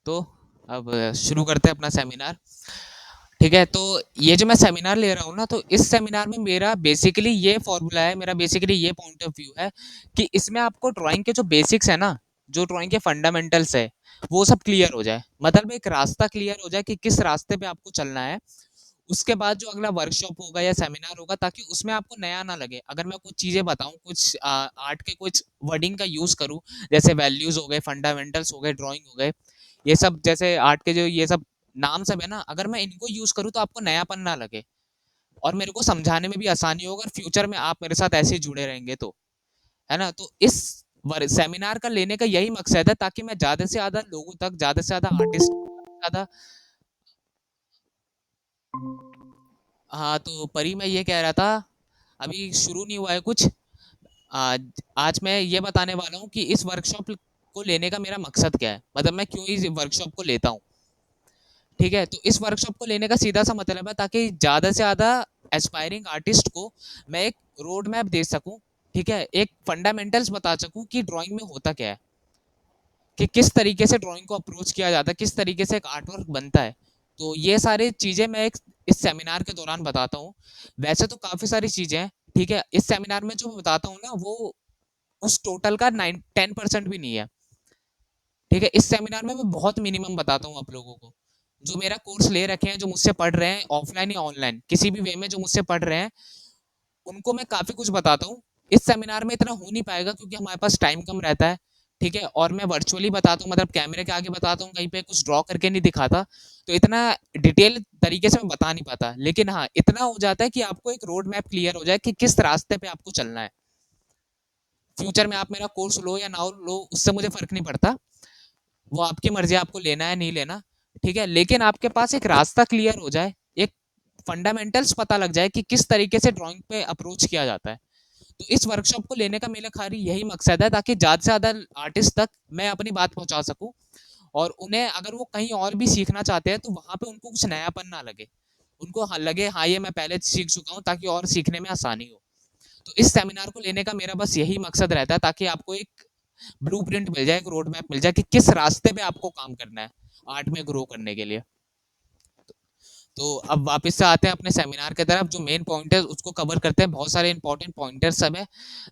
तो अब शुरू करते हैं अपना सेमिनार। ठीक है, तो ये जो मैं सेमिनार ले रहा हूँ ना, तो इस सेमिनार में मेरा बेसिकली ये फॉर्मूला है, मेरा बेसिकली ये पॉइंट ऑफ व्यू है कि इसमें आपको ड्राइंग के जो बेसिक्स है ना, जो ड्राइंग के फंडामेंटल्स है, वो सब क्लियर हो जाए। मतलब एक रास्ता क्लियर हो जाए कि किस रास्ते पे आपको चलना है। उसके बाद जो अगला वर्कशॉप होगा या सेमिनार होगा, ताकि उसमें आपको नया ना लगे। अगर मैं कुछ चीजें बताऊं, कुछ आर्ट के कुछ वर्डिंग का यूज करूं, जैसे वैल्यूज हो गए, फंडामेंटल्स हो गए, ड्राइंग हो गए, ये सब जैसे आर्ट के जो ये सब नाम सब है ना, अगर मैं इनको यूज करूँ तो आपको नयापन ना लगे और मेरे को समझाने में भी आसानी होगा, और फ्यूचर में आप मेरे साथ ऐसे ही जुड़े रहेंगे। तो है ना, तो इस सेमिनार का लेने का यही मकसद है, ताकि मैं ज्यादा से ज्यादा लोगों तक, ज्यादा से ज्यादा आर्टिस्ट, ज्यादा। हाँ, तो परी मैं ये कह रहा था, अभी शुरू नहीं हुआ है कुछ। आज आज मैं ये बताने वाला हूँ कि इस वर्कशॉप को लेने का मेरा मकसद क्या है, मतलब मैं क्यों इस वर्कशॉप को लेता हूँ। ठीक है, तो इस वर्कशॉप को लेने का सीधा सा मतलब है, ताकि ज़्यादा से ज़्यादा एस्पायरिंग आर्टिस्ट को मैं एक रोड मैप दे सकूं। ठीक है, एक फंडामेंटल्स बता सकूं कि ड्राइंग में होता क्या है, कि किस तरीके से ड्राइंग को अप्रोच किया जाता है, किस तरीके से एक आर्ट वर्क बनता है। तो ये सारी चीज़ें मैं एक इस सेमिनार के दौरान बताता हूँ। वैसे तो काफ़ी सारी चीज़ें हैं। ठीक है, इस सेमिनार में जो मैं बताता हूँ ना, वो उस टोटल का 10% भी नहीं है। ठीक है, इस सेमिनार में मैं बहुत मिनिमम बताता हूँ आप लोगों को। जो मेरा कोर्स ले रखे हैं, जो मुझसे पढ़ रहे हैं ऑफलाइन या ऑनलाइन, किसी भी वे में जो मुझसे पढ़ रहे हैं, उनको मैं काफ़ी कुछ बताता हूँ। इस सेमिनार में इतना हो नहीं पाएगा क्योंकि हमारे पास टाइम कम रहता है। ठीक है, और मैं वर्चुअली बताता हूँ, मतलब कैमरे के आगे बताता हूँ, कहीं पे कुछ ड्रॉ करके नहीं दिखाता। तो इतना डिटेल तरीके से मैं बता नहीं पाता, लेकिन हाँ, इतना हो जाता है कि आपको एक रोड मैप क्लियर हो जाए कि किस रास्ते पे आपको चलना है। फ्यूचर में आप मेरा कोर्स लो या ना लो, उससे मुझे फर्क नहीं पड़ता। वो आपकी मर्जी है, आपको लेना है नहीं लेना। ठीक है, लेकिन आपके पास एक रास्ता क्लियर हो जाए, एक फंडामेंटल्स पता लग जाए कि किस तरीके से ड्राइंग पे अप्रोच किया जाता है। तो इस वर्कशॉप को लेने का मेरा खाली यही मकसद है, ताकि ज़्यादा से ज़्यादा आर्टिस्ट तक मैं अपनी बात पहुंचा सकूं, और उन्हें अगर वो कहीं और भी सीखना चाहते हैं तो वहां पे उनको कुछ नयापन ना लगे। उनको लगे हाँ, ये मैं पहले सीख चुका हूँ, ताकि और सीखने में आसानी हो। तो इस सेमिनार को लेने का मेरा बस यही मकसद रहता है, ताकि आपको एक ब्लूप्रिंट मिल जाए, एक रोड मैप मिल जाए कि किस रास्ते पे आपको काम करना है आर्ट में ग्रो करने के लिए। तो अब वापस से आते हैं अपने सेमिनार की तरफ। जो मेन पॉइंट है उसको कवर करते हैं, बहुत सारे इंपॉर्टेंट पॉइंटर्स सब है।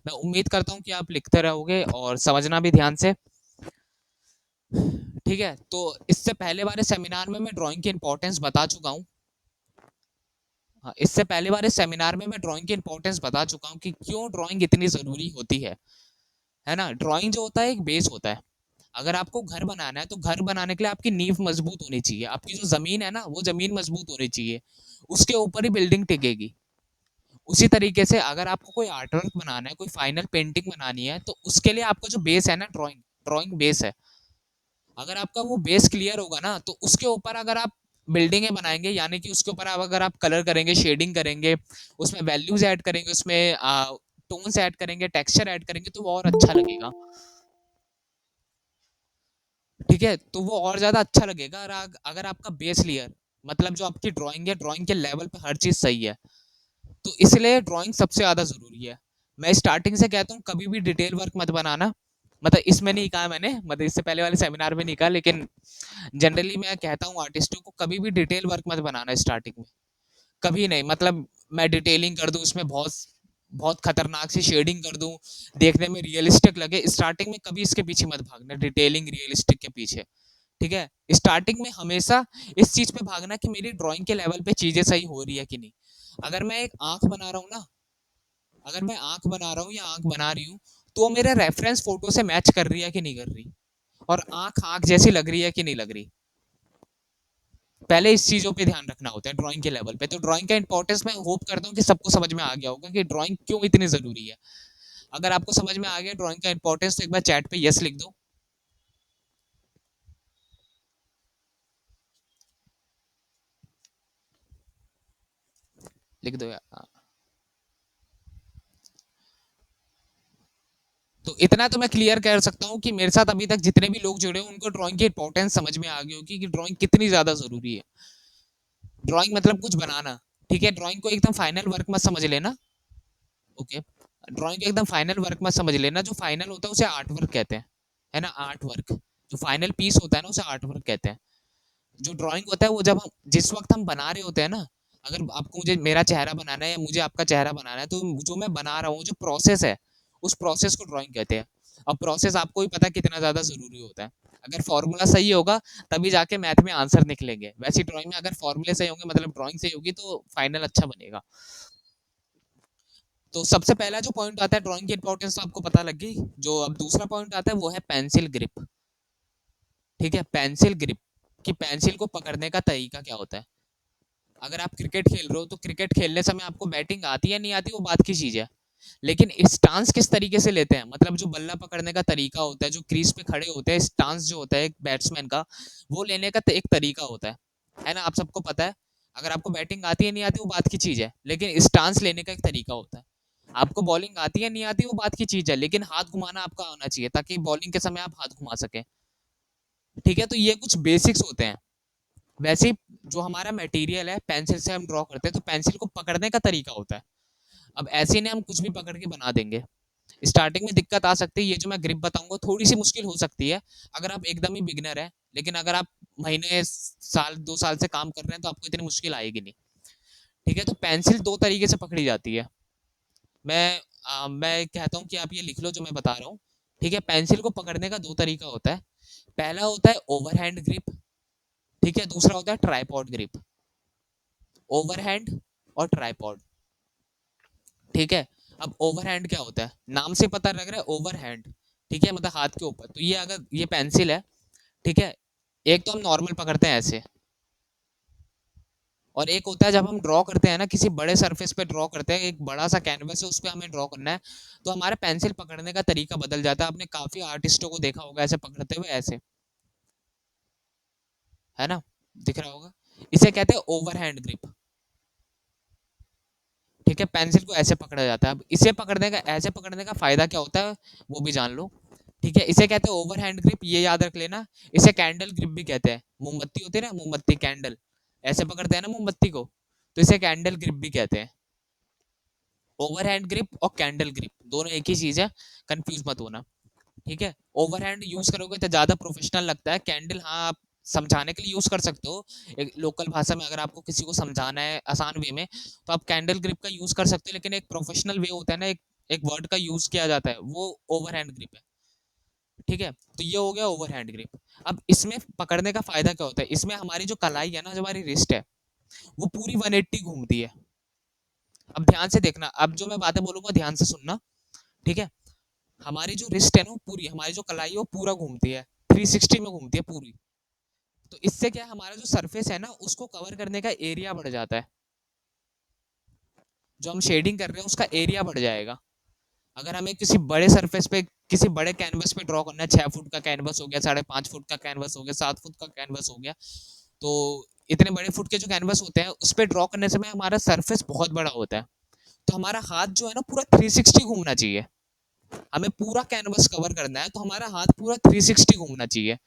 मैं उम्मीद करता हूँ कि आप लिखते रहोगे और समझना भी ध्यान से। ठीक है, तो इससे पहले वाले सेमिनार में मैं ड्राइंग की इंपॉर्टेंस बता चुका हूँ। हाँ, इससे पहले वाले सेमिनार में मैं ड्राइंग की इंपॉर्टेंस बता चुका हूँ कि क्यों ड्राइंग इतनी ज़रूरी होती है ना। ड्राइंग जो होता है एक बेस होता है। अगर आपको घर बनाना है तो घर बनाने के लिए आपकी नींव मजबूत होनी चाहिए, आपकी जो जमीन है ना, वो जमीन मजबूत होनी चाहिए, उसके ऊपर ही बिल्डिंग टिकेगी। उसी तरीके से अगर आपको कोई आर्ट वर्क बनाना है, कोई फाइनल पेंटिंग बनानी है, तो उसके लिए आपका जो बेस है ना, ड्राइंग ड्राइंग बेस है। अगर आपका वो बेस क्लियर होगा ना, तो उसके ऊपर अगर आप बिल्डिंगें बनाएंगे, यानी कि उसके ऊपर अगर आप कलर करेंगे, शेडिंग करेंगे, उसमें वैल्यूज ऐड करेंगे, उसमें टोन्स ऐड करेंगे, टेक्सचर ऐड करेंगे, तो वो और अच्छा लगेगा। ठीक है, तो वो और ज्यादा अच्छा लगेगा। और अगर आपका बेस क्लियर, मतलब जो आपकी ड्राइंग है, ड्राइंग के लेवल पे हर चीज सही है, तो इसलिए ड्राइंग सबसे ज्यादा जरूरी है। मैं स्टार्टिंग से कहता हूँ, कभी भी डिटेल वर्क मत बनाना। मतलब इसमें नहीं कहा मैंने, मतलब इससे पहले वाले सेमिनार में नहीं कहा, लेकिन जनरली मैं कहता हूँ आर्टिस्टों को, कभी भी डिटेल वर्क मत बनाना स्टार्टिंग में। कभी नहीं, मतलब मैं डिटेलिंग कर दूं उसमें, बहुत बहुत खतरनाक सी शेडिंग कर दूं, देखने में रियलिस्टिक लगे, स्टार्टिंग में कभी इसके पीछे मत भागना, डिटेलिंग रियलिस्टिक के पीछे। ठीक है, स्टार्टिंग में हमेशा इस चीज पे भागना कि मेरी ड्राइंग के लेवल पे चीजें सही हो रही है कि नहीं। अगर मैं एक आंख बना रहा हूँ ना, अगर मैं आंख बना रहा हूँ या आंख बना रही हूँ, तो मेरे रेफरेंस फोटो से मैच कर रही है कि नहीं कर रही, और आंख आंख जैसी लग रही है कि नहीं लग रही। पहले इस चीजों पे ध्यान रखना होता है ड्राइंग के लेवल पे। तो ड्राइंग का इंपॉर्टेंस मैं होप करता हूँ कि सबको समझ में आ गया होगा कि ड्राइंग क्यों इतनी जरूरी है। अगर आपको समझ में आ गया ड्राइंग का इंपॉर्टेंस, तो एक बार चैट पे यस लिख दो। लिख दो यार। तो इतना तो मैं क्लियर कर सकता हूँ कि मेरे साथ अभी तक जितने भी लोग जुड़े हैं, उनको ड्राइंग की इंपॉर्टेंस समझ में आ गई होगी कि ड्राइंग कितनी ज्यादा जरूरी है। ड्राइंग मतलब कुछ बनाना। ठीक है, ड्राइंग को एकदम फाइनल वर्क मत समझ लेना। ओके, ड्राइंग को एकदम फाइनल वर्क मत समझ लेना। जो फाइनल होता है उसे आर्ट वर्क कहते हैं, है ना, आर्ट वर्क। जो फाइनल पीस होता है ना, उसे आर्ट वर्क कहते हैं। जो ड्राइंग होता है वो जब हम जिस वक्त हम बना रहे होते हैं ना, अगर आपको मुझे मेरा चेहरा बनाना है या मुझे आपका चेहरा बनाना है, तो जो मैं बना रहा हूँ, जो प्रोसेस है, उस प्रोसेस को ड्राइंग कहते हैं। अब प्रोसेस आपको भी पता है कितना ज्यादा जरूरी होता है। अगर फॉर्मूला सही होगा तभी जाके मैथ में आंसर निकलेंगे। वैसी ड्राइंग में अगर फॉर्मूले सही होंगे, मतलब ड्राइंग सही होगी, तो फाइनल अच्छा बनेगा। तो सबसे पहला जो पॉइंट आता है ड्राइंग की इंपॉर्टेंस, तो आपको पता लग गई। जो अब दूसरा पॉइंट आता है वो है पेंसिल ग्रिप। ठीक है, पेंसिल ग्रिप, कि पेंसिल को पकड़ने का तरीका क्या होता है। अगर आप क्रिकेट खेल रहे हो तो क्रिकेट खेलने समय आपको बैटिंग आती है नहीं आती वो बात की चीज है, लेकिन स्टांस किस तरीके से लेते हैं, मतलब जो बल्ला पकड़ने का तरीका होता है, जो क्रीज पे खड़े होते हैं, स्टांस जो होता है एक बैट्समैन का, वो लेने का एक तरीका होता है ना, आप सबको पता है। अगर आपको बैटिंग आती है नहीं आती वो बात की चीज है, लेकिन स्टांस लेने का एक तरीका होता है। आपको बॉलिंग आती है नहीं आती वो बात की चीज है, लेकिन हाथ घुमाना आपका आना चाहिए, ताकि बॉलिंग के समय आप हाथ घुमा सके। ठीक है, तो ये कुछ बेसिक्स होते हैं। वैसे ही जो हमारा मटेरियल है, पेंसिल से हम ड्रॉ करते हैं, तो पेंसिल को पकड़ने का तरीका होता है। अब ऐसे नहीं हम कुछ भी पकड़ के बना देंगे। स्टार्टिंग में दिक्कत आ सकती है, ये जो मैं ग्रिप बताऊंगा थोड़ी सी मुश्किल हो सकती है अगर आप एकदम ही बिगिनर है, लेकिन अगर आप महीने साल 2 साल से काम कर रहे हैं तो आपको इतनी मुश्किल आएगी नहीं। ठीक है, तो पेंसिल दो तरीके से पकड़ी जाती है। मैं कहता हूँ कि आप ये लिख लो जो मैं बता रहा हूँ। ठीक है, पेंसिल को पकड़ने का दो तरीका होता है। पहला होता है ओवरहैंड ग्रिप। ठीक है, दूसरा होता है ट्राइपॉड ग्रिप। ओवरहैंड और ट्राइपॉड। ठीक है, अब ओवरहैंड क्या होता है, नाम से पता लग रहा है ओवरहैंड। ठीक है, मतलब हाथ के ऊपर। तो ये अगर ये पेंसिल है, ठीक है, एक तो हम नॉर्मल पकड़ते हैं ऐसे, और एक होता है जब हम ड्रॉ करते हैं ना, किसी बड़े सरफेस पे ड्रॉ करते हैं, एक बड़ा सा कैनवस है उस पर हमें ड्रॉ करना है, तो हमारा पेंसिल पकड़ने का तरीका बदल जाता है। आपने काफी आर्टिस्टों को देखा होगा ऐसे पकड़ते हुए, ऐसे, है ना, दिख रहा होगा। इसे कहते हैं ओवरहैंड ग्रिप। ठीक है, पेंसिल को ऐसे पकड़ा जाता है। अब इसे पकड़ने का, ऐसे पकड़ने का फायदा क्या होता है वो भी जान लो। ठीक है, इसे कहते हैं ओवरहैंड ग्रिप, ये याद रख लेना। इसे कैंडल ग्रिप भी कहते हैं। मोमबत्ती होती है ना, मोमबत्ती कैंडल, ऐसे पकड़ते हैं ना मोमबत्ती को, तो इसे कैंडल ग्रिप भी कहते हैं। ओवरहैंड ग्रिप और कैंडल ग्रिप दोनों एक ही चीज है, कंफ्यूज मत होना। ठीक है, ओवरहैंड यूज करोगे तो ज्यादा प्रोफेशनल लगता है। कैंडल हाँ आप समझाने के लिए यूज कर सकते हो, एक लोकल भाषा में अगर आपको किसी को समझाना है आसान वे में, तो आप कैंडल ग्रिप का यूज कर सकते हो, लेकिन एक प्रोफेशनल वे होता है ना, एक एक वर्ड का यूज किया जाता है, वो ओवरहैंड ग्रिप है। ठीक है, तो ये हो गया ओवरहैंड ग्रिप। अब इसमें पकड़ने का फायदा क्या होता है, इसमें हमारी जो कलाई है ना, जो हमारी रिस्ट है, वो पूरी 180 घूमती है। अब ध्यान से देखना, अब जो मैं बातें बोलूंगा ध्यान से सुनना। ठीक है, हमारी जो रिस्ट है ना, पूरी हमारी जो कलाई है वो पूरा घूमती है, 360 में घूमती है पूरी। तो इससे क्या है, हमारा जो सरफेस है ना, उसको कवर करने का एरिया बढ़ जाता है। जो हम शेडिंग कर रहे हैं उसका एरिया बढ़ जाएगा। अगर हमें किसी बड़े सरफेस पे, किसी बड़े कैनवस पे ड्रॉ करना है, 6 फुट का कैनवस हो गया, 5.5 फुट का कैनवस हो गया, 7 फुट का कैनवस हो गया, तो इतने बड़े फुट के जो कैनवस होते हैं उस पर ड्रॉ करने से में हमारा सरफेस बहुत बड़ा होता है। तो हमारा हाथ जो है ना पूरा 360 घूमना चाहिए। हमें पूरा कैनवस कवर करना है, तो हमारा हाथ पूरा 360 घूमना चाहिए।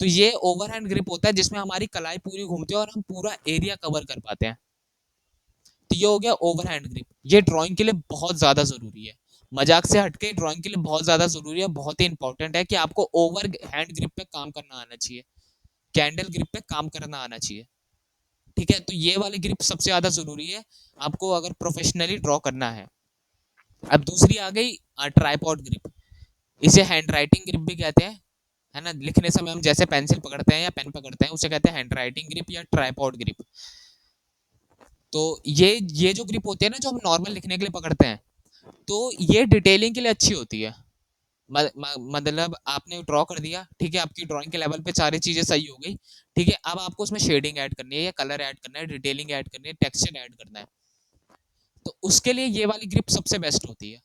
तो ये ओवरहैंड ग्रिप होता है, जिसमें हमारी कलाई पूरी घूमती है और हम पूरा एरिया कवर कर पाते हैं। तो ये हो गया ओवरहैंड ग्रिप। ये ड्राइंग के लिए बहुत ज्यादा जरूरी है। मजाक से हटके ड्राइंग के लिए बहुत ज्यादा जरूरी है, बहुत ही इंपॉर्टेंट है कि आपको ओवर हैंड ग्रिप पे काम करना आना चाहिए, कैंडल ग्रिप पे काम करना आना चाहिए। ठीक है, तो ये वाली ग्रिप सबसे ज्यादा जरूरी है आपको अगर प्रोफेशनली ड्रॉ करना है। अब दूसरी आ गई ट्राइपॉड ग्रिप। इसे हैंड राइटिंग ग्रिप भी कहते हैं, है ना, लिखने समय हम जैसे पेंसिल पकड़ते हैं या पेन पकड़ते हैं उसे कहते हैं हैंड राइटिंग ग्रिप या ट्राइपॉड ग्रिप। तो ये जो ग्रिप होती है ना, जो हम नॉर्मल लिखने के लिए पकड़ते हैं, तो ये डिटेलिंग के लिए अच्छी होती है। मतलब आपने ड्रॉ कर दिया, ठीक है, आपकी ड्राइंग के लेवल पे सारी चीजें सही हो गई। ठीक है, अब आपको उसमें शेडिंग ऐड करनी है या कलर ऐड करना है, डिटेलिंग ऐड करनी है, टेक्सचर ऐड करना है, तो उसके लिए ये वाली ग्रिप सबसे बेस्ट होती है।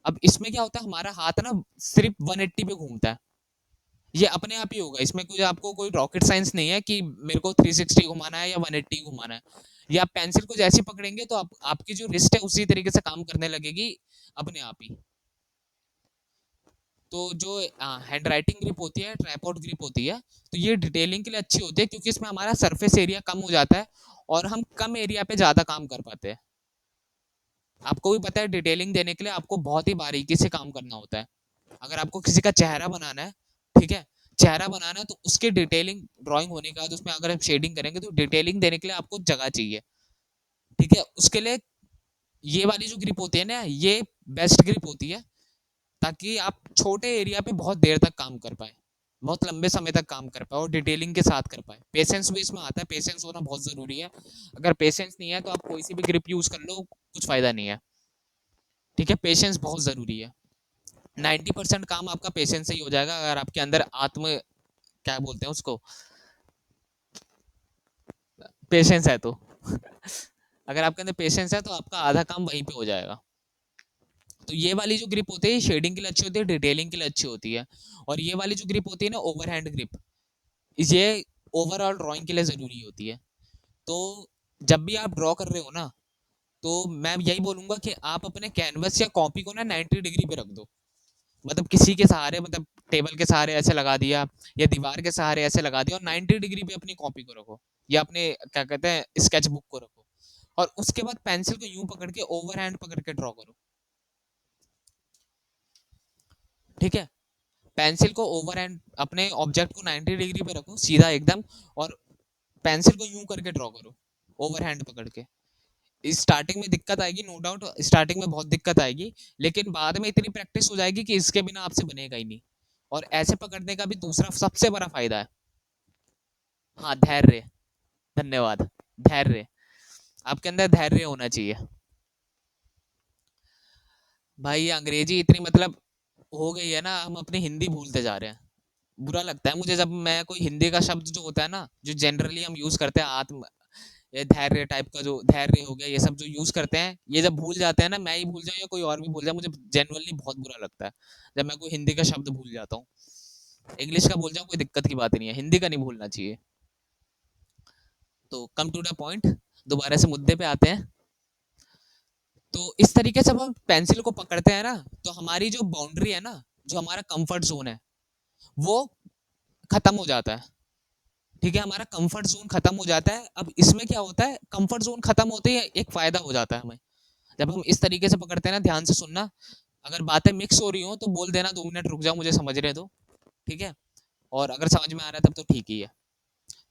अब इसमें क्या होता है, हमारा हाथ ना सिर्फ 180 पे घूमता है। ये अपने आप ही होगा, इसमें कोई आपको कोई रॉकेट साइंस नहीं है कि मेरे को 360 घुमाना है या 180 घुमाना है। या आप पेंसिल को जैसे पकड़ेंगे तो आपकी जो रिस्ट है उसी तरीके से काम करने लगेगी अपने आप ही। तो जो हैंड राइटिंग ग्रिप होती है, ट्राइपॉड ग्रिप होती है, तो ये डिटेलिंग के लिए अच्छी होती है, क्योंकि इसमें हमारा सरफेस एरिया कम हो जाता है और हम कम एरिया पे ज्यादा काम कर पाते हैं। आपको भी पता है डिटेलिंग देने के लिए आपको बहुत ही बारीकी से काम करना होता है। अगर आपको किसी का चेहरा बनाना है, ठीक है, चेहरा बनाना है तो उसके डिटेलिंग ड्राइंग होने के बाद उसमें अगर हम शेडिंग करेंगे तो डिटेलिंग देने के लिए आपको जगह चाहिए। ठीक है, उसके लिए ये वाली जो ग्रिप होती है ना, ये बेस्ट ग्रिप होती है, ताकि आप छोटे एरिया पे बहुत देर तक काम कर पाए, बहुत लंबे समय तक काम कर पाए और डिटेलिंग के साथ कर पाए। पेशेंस भी इसमें आता है, पेशेंस होना बहुत जरूरी है। अगर पेशेंस नहीं है तो आप कोई सी भी ग्रिप यूज कर लो, कुछ फायदा नहीं है। ठीक है, पेशेंस बहुत जरूरी है। 90% काम आपका पेशेंस से ही हो जाएगा, अगर आपके अंदर आत्म, क्या बोलते हैं उसको, पेशेंस है तो। अगर आपके अंदर पेशेंस है तो आपका आधा काम वहीं पे हो जाएगा। तो ये वाली जो ग्रिप होती है शेडिंग के लिए अच्छी होती है, डिटेलिंग के लिए अच्छी होती है। और ये वाली जो ग्रिप होती है ना, ओवरहैंड ग्रिप, ये ओवरऑल ड्राइंग के लिए जरूरी होती है। तो जब भी आप ड्रॉ कर रहे हो ना, तो मैं यही बोलूंगा कि आप अपने कैनवस या कॉपी को ना 90 डिग्री पे रख दो। मतलब किसी के सहारे, मतलब टेबल के सहारे ऐसे लगा दिया, या दीवार के सहारे ऐसे लगा दिया, और 90 डिग्री पे अपनी कॉपी को रखो, या अपने क्या कहते हैं स्केच बुक को रखो। और उसके बाद पेंसिल को यूं पकड़ के ओवर हैंड पकड़ के ड्रॉ करो। ठीक है, पेंसिल को ओवर हैंड, अपने ऑब्जेक्ट को 90 डिग्री पे रखो सीधा एकदम, और पेंसिल को यूं करके ड्रॉ करो, ओवर हैंड पकड़ के। स्टार्टिंग में दिक्कत आएगी, नो डाउट, स्टार्टिंग में बहुत दिक्कत आएगी, लेकिन बाद में इतनी प्रैक्टिस हो जाएगी कि इसके बिना आपसे बनेगा ही नहीं। और ऐसे पकड़ने का भी दूसरा सबसे बड़ा फायदा है, हाँ, धैर्य। धन्यवाद। धैर्य, आपके अंदर धैर्य होना चाहिए। भाई ये अंग्रेजी इतनी मतलब हो गई है ना, हम अपनी हिंदी भूलते जा रहे हैं। बुरा लगता है मुझे जब मैं कोई हिंदी का शब्द जो होता है ना, जो जनरली हम यूज करते हैं, आत्म, ये धैर्य टाइप का, जो धैर्य हो गया, ये सब जो यूज करते हैं, ये जब भूल जाते हैं ना, मैं ही भूल जाऊं या कोई और भी भूल जाए, मुझे जेनुअनली बहुत बुरा लगता है जब मैं कोई हिंदी का शब्द भूल जाता हूँ। इंग्लिश का भूल जाऊं कोई दिक्कत की बात नहीं है, हिंदी का नहीं भूलना चाहिए। तो कम टू द पॉइंट, दोबारा से मुद्दे पे आते हैं। तो इस तरीके से हम पेंसिल को पकड़ते हैं ना, तो हमारी जो बाउंड्री है ना, जो हमारा कंफर्ट जोन है, वो खत्म हो जाता है। ठीक है, हमारा कंफर्ट जोन खत्म हो जाता है। अब इसमें क्या होता है, कंफर्ट जोन खत्म होते ही एक फायदा हो जाता है हमें, जब हम इस तरीके से पकड़ते हैं ना, ध्यान से सुनना। अगर बातें मिक्स हो रही हो तो बोल देना, 2 मिनट रुक जाओ मुझे समझने दो। ठीक है, और अगर समझ में आ रहा है तब तो ठीक ही है।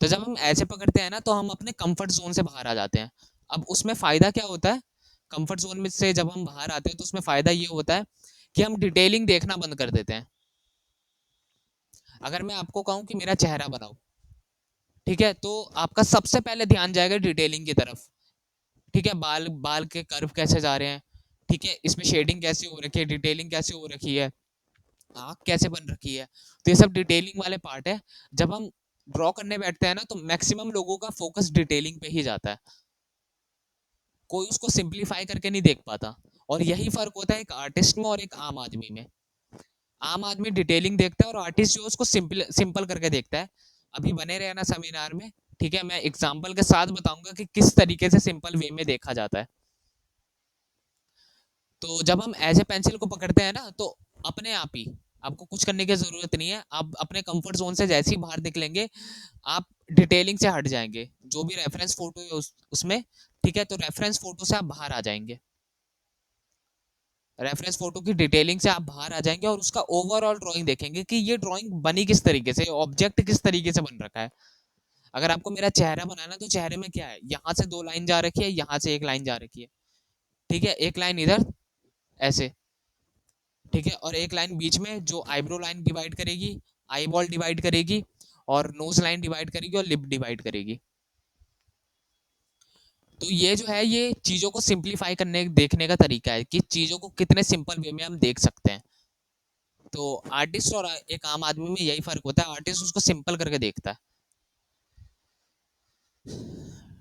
तो जब हम ऐसे पकड़ते हैं ना, तो हम अपने कंफर्ट जोन से बाहर आ जाते हैं। अब उसमें फायदा क्या होता है, कंफर्ट जोन में से जब हम बाहर आते हैं तो उसमें फायदा ये होता है कि हम डिटेलिंग देखना बंद कर देते हैं। अगर मैं आपको कहूं कि मेरा चेहरा बनाओ, ठीक है, तो आपका सबसे पहले ध्यान जाएगा डिटेलिंग की तरफ। ठीक है, बाल बाल के कर्व कैसे जा रहे हैं, ठीक है, इसमें शेडिंग कैसे हो रखी है, डिटेलिंग कैसे हो रखी है, आँख कैसे बन रखी है। तो ये सब डिटेलिंग वाले पार्ट है। जब हम ड्रॉ करने बैठते हैं ना, तो मैक्सिमम लोगों का फोकस डिटेलिंग पे ही जाता है, कोई उसको सिंप्लीफाई करके नहीं देख पाता। और यही फर्क होता है एक आर्टिस्ट में और एक आम आदमी में। आम आदमी डिटेलिंग देखता है और आर्टिस्ट जो है उसको सिंपल सिंपल करके देखता है। अभी बने रहना सेमिनार में। ठीक है, मैं एग्जाम्पल के साथ बताऊंगा कि किस तरीके से सिंपल वे में देखा जाता है। तो जब हम एज ए पेंसिल को पकड़ते हैं ना, तो अपने आप ही आपको कुछ करने की जरूरत नहीं है, आप अपने कंफर्ट जोन से जैसे ही बाहर निकलेंगे, आप डिटेलिंग से हट जाएंगे, जो भी रेफरेंस फोटो है उसमें। ठीक है, तो रेफरेंस फोटो से आप बाहर आ जाएंगे, रेफरेंस फोटो की डिटेलिंग से आप बाहर आ जाएंगे, और उसका ओवरऑल ड्राइंग देखेंगे कि ये ड्राइंग बनी किस तरीके से, ऑब्जेक्ट किस तरीके से बन रखा है। अगर आपको मेरा चेहरा बनाना है, तो चेहरे में क्या है, यहाँ से 2 लाइन जा रखी है, यहाँ से एक लाइन जा रखी है। ठीक है, एक लाइन इधर ऐसे, ठीक है, और एक लाइन बीच में जो आईब्रो लाइन डिवाइड करेगी, आई बॉल डिवाइड करेगी, और नोज लाइन डिवाइड करेगी, और लिप डिवाइड करेगी। तो ये जो है, ये चीजों को सिंप्लीफाई करने देखने का तरीका है कि चीजों को कितने सिंपल वे में हम देख सकते हैं। तो आर्टिस्ट और एक आम आदमी में यही फर्क होता है, आर्टिस्ट उसको सिंपल करके देखता है।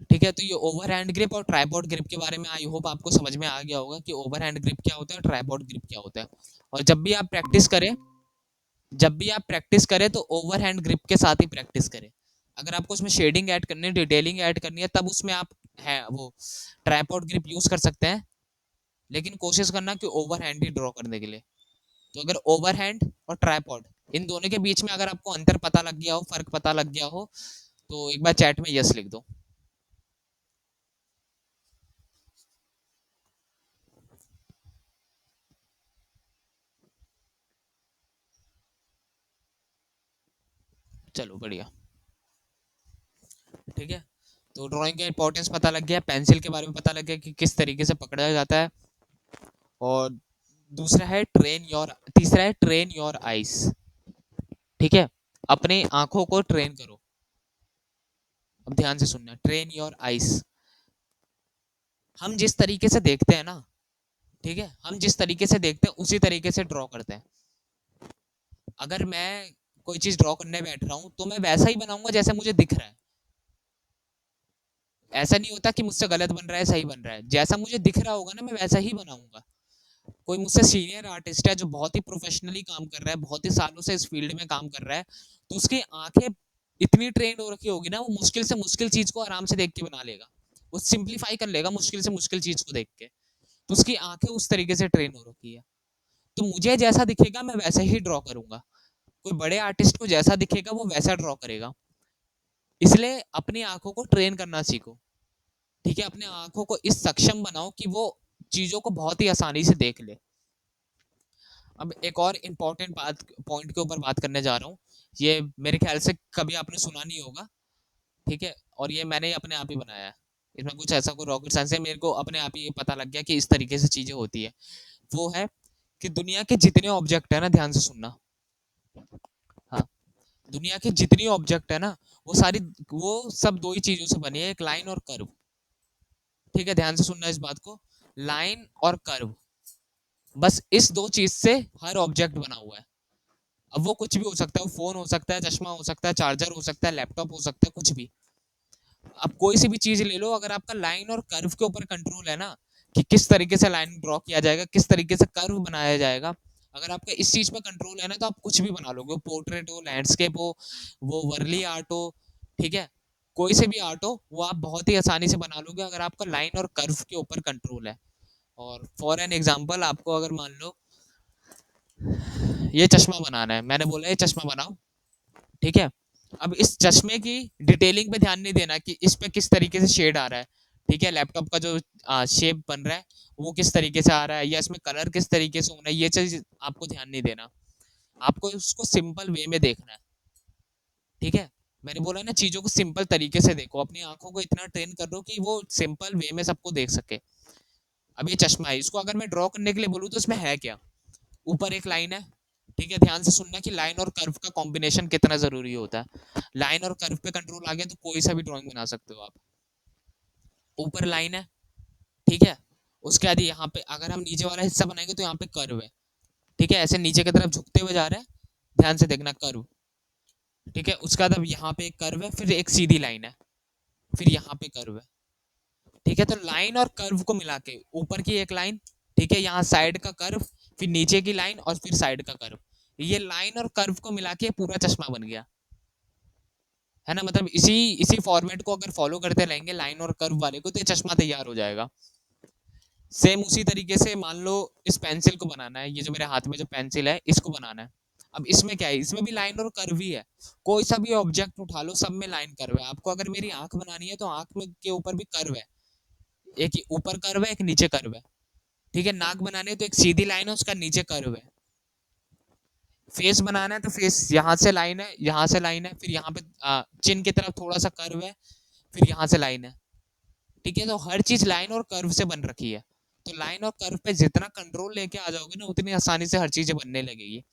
ठीक है, तो ये ओवर हैंड ग्रिप और ट्राइपॉड ग्रिप के बारे में आई होप आपको समझ में आ गया होगा कि ओवर हैंड ग्रिप क्या होता है, ट्राइपॉड ग्रिप क्या होता है। और जब भी आप प्रैक्टिस करें तो ओवर हैंड ग्रिप के साथ ही प्रैक्टिस करें। अगर आपको उसमें शेडिंग ऐड करनी है, डिटेलिंग ऐड करनी है, तब उसमें आप है वो ट्राइपॉड ग्रिप यूज कर सकते हैं। लेकिन कोशिश करना कि ओवर हैंड ही ड्रॉ करने के लिए। तो अगर ओवर हैंड और ट्राइपॉड, इन दोनों के बीच में अगर आपको अंतर पता लग गया हो, फर्क पता लग गया हो, तो एक बार चैट में यस लिख दो। चलो बढ़िया। ठीक है, तो ड्राइंग का इंपॉर्टेंस पता लग गया, पेंसिल के बारे में पता लग गया कि किस तरीके से पकड़ा जाता है। और तीसरा है ट्रेन योर आइस। ठीक है, अपनी आंखों को ट्रेन करो। अब ध्यान से सुनना, ट्रेन योर आइस। हम जिस तरीके से देखते हैं ना, ठीक है, हम जिस तरीके से देखते हैं उसी तरीके से ड्रॉ करते हैं। अगर मैं कोई चीज ड्रॉ करने बैठ रहा हूं तो मैं वैसा ही बनाऊंगा जैसे मुझे दिख रहा है। ऐसा नहीं होता कि मुझसे गलत बन रहा है सही बन रहा है, जैसा मुझे दिख रहा होगा ना मैं वैसा ही बनाऊंगा। कोई मुझसे सीनियर आर्टिस्ट है जो बहुत ही प्रोफेशनली काम कर रहा है, बहुत ही सालों से इस फील्ड में काम कर रहा है, तो उसकी आंखें इतनी ट्रेंड हो रखी होगी ना, वो मुश्किल से मुश्किल चीज को आराम से देख के बना लेगा। वो सिंप्लीफाई कर लेगा मुश्किल से मुश्किल चीज को देख के। तो उसकी आंखें उस तरीके से ट्रेन हो रखी है। तो मुझे जैसा दिखेगा मैं वैसा ही ड्रॉ करूंगा। कोई बड़े आर्टिस्ट को जैसा दिखेगा वो वैसा ड्रॉ करेगा। इसलिए अपनी आंखों को ट्रेन करना सीखो। ठीक है, अपने आंखों को इस सक्षम बनाओ कि वो चीजों को बहुत ही आसानी से देख ले। अब एक और इम्पोर्टेंट बात पॉइंट के ऊपर बात करने जा रहा हूँ। ये मेरे ख्याल से कभी आपने सुना नहीं होगा। ठीक है, और ये मैंने अपने आप ही बनाया है। इसमें कुछ ऐसा कोई रॉकेट साइंस है, मेरे को अपने आप ही ये पता लग गया कि इस तरीके से चीजें होती है। वो है कि दुनिया के जितने ऑब्जेक्ट है ना, ध्यान से सुनना। हाँ, दुनिया के जितनी ऑब्जेक्ट है ना, वो सब दो ही चीजों से बनी है, एक लाइन और कर्व। ठीक है, ध्यान से सुनना इस बात को। लाइन और कर्व, बस इस दो चीज से हर ऑब्जेक्ट बना हुआ है। अब वो कुछ भी हो सकता है, वो फोन हो सकता है, चश्मा हो सकता है, चार्जर हो सकता है, लैपटॉप हो सकता है, कुछ भी। अब कोई सी भी चीज ले लो, अगर आपका लाइन और कर्व के ऊपर कंट्रोल है ना, कि किस तरीके से लाइन ड्रॉ किया जाएगा, किस तरीके से कर्व बनाया जाएगा, अगर आपका इस चीज पे कंट्रोल है ना, तो आप कुछ भी बना लोगे। पोर्ट्रेट हो, लैंडस्केप हो, वो वर्ली आर्ट हो, ठीक है, कोई से भी आर्ट हो, वो आप बहुत ही आसानी से बना लोगे अगर आपका लाइन और कर्व के ऊपर कंट्रोल है। और फॉर एन एग्जाम्पल, आपको अगर मान लो ये चश्मा बनाना है, मैंने बोला ये चश्मा बनाओ। ठीक है, अब इस चश्मे की डिटेलिंग पे ध्यान नहीं देना कि इस पे किस तरीके से शेड आ रहा है। ठीक है, लैपटॉप का जो शेप बन रहा है वो किस तरीके से आ रहा है, या इसमें कलर किस तरीके से होना है, ये चीज आपको ध्यान नहीं देना। आपको उसको सिंपल वे में देखना है। ठीक है, मैंने बोला ना, चीजों को सिंपल तरीके से देखो, अपनी आंखों को इतना ट्रेन कर दो कि वो सिंपल वे में सबको देख सके। अब ये चश्मा है, इसको अगर मैं ड्रॉ करने के लिए बोलूँ तो इसमें है क्या? ऊपर एक लाइन है। ठीक है, ध्यान से सुनना कि लाइन और कर्व का कॉम्बिनेशन कितना जरूरी होता है। लाइन और कर्व पे कंट्रोल आ गया तो कोई सा भी ड्राइंग बना सकते हो आप। ऊपर लाइन है, ठीक है, उसके बाद यहाँ पे अगर हम नीचे वाला हिस्सा बनाएंगे तो यहाँ पे कर्व है। ठीक है, ऐसे नीचे की तरफ झुकते हुए जा रहा है, ध्यान से देखना, कर्व। ठीक है, उसके बाद अब यहाँ पे एक कर्व है, फिर एक सीधी लाइन है, फिर यहाँ पे कर्व है। ठीक है, तो लाइन और कर्व को मिला के ऊपर की एक लाइन, ठीक है, यहाँ साइड का कर्व, फिर नीचे की लाइन और फिर साइड का कर्व, ये लाइन और कर्व को मिला के पूरा चश्मा बन गया। है ना, मतलब इसी इसी फॉर्मेट को अगर फॉलो करते रहेंगे लाइन और कर्व वाले को, तो ये चश्मा तैयार हो जाएगा। सेम उसी तरीके से मान लो इस पेंसिल को बनाना है, ये जो मेरे हाथ में जो पेंसिल है इसको बनाना है। अब इसमें क्या है, इसमें भी लाइन और कर्व ही है। कोई सा भी ऑब्जेक्ट उठा लो, सब में लाइन कर्व है। आपको अगर मेरी आंख बनानी है तो आंख में के ऊपर भी कर्व है, एक ऊपर कर्व है, एक नीचे कर्व है। ठीक है, नाक बनाने है तो एक सीधी लाइन है, उसका नीचे कर्व है। फेस बनाना है तो फेस यहाँ से लाइन है, यहाँ से लाइन है, फिर यहाँ पे चिन की तरफ थोड़ा सा कर्व है, फिर यहाँ से लाइन है। ठीक है, तो हर चीज लाइन और कर्व से बन रखी है। तो लाइन और कर्व पे जितना कंट्रोल लेके आ जाओगे ना, उतनी आसानी से हर चीजें बनने लगेगी।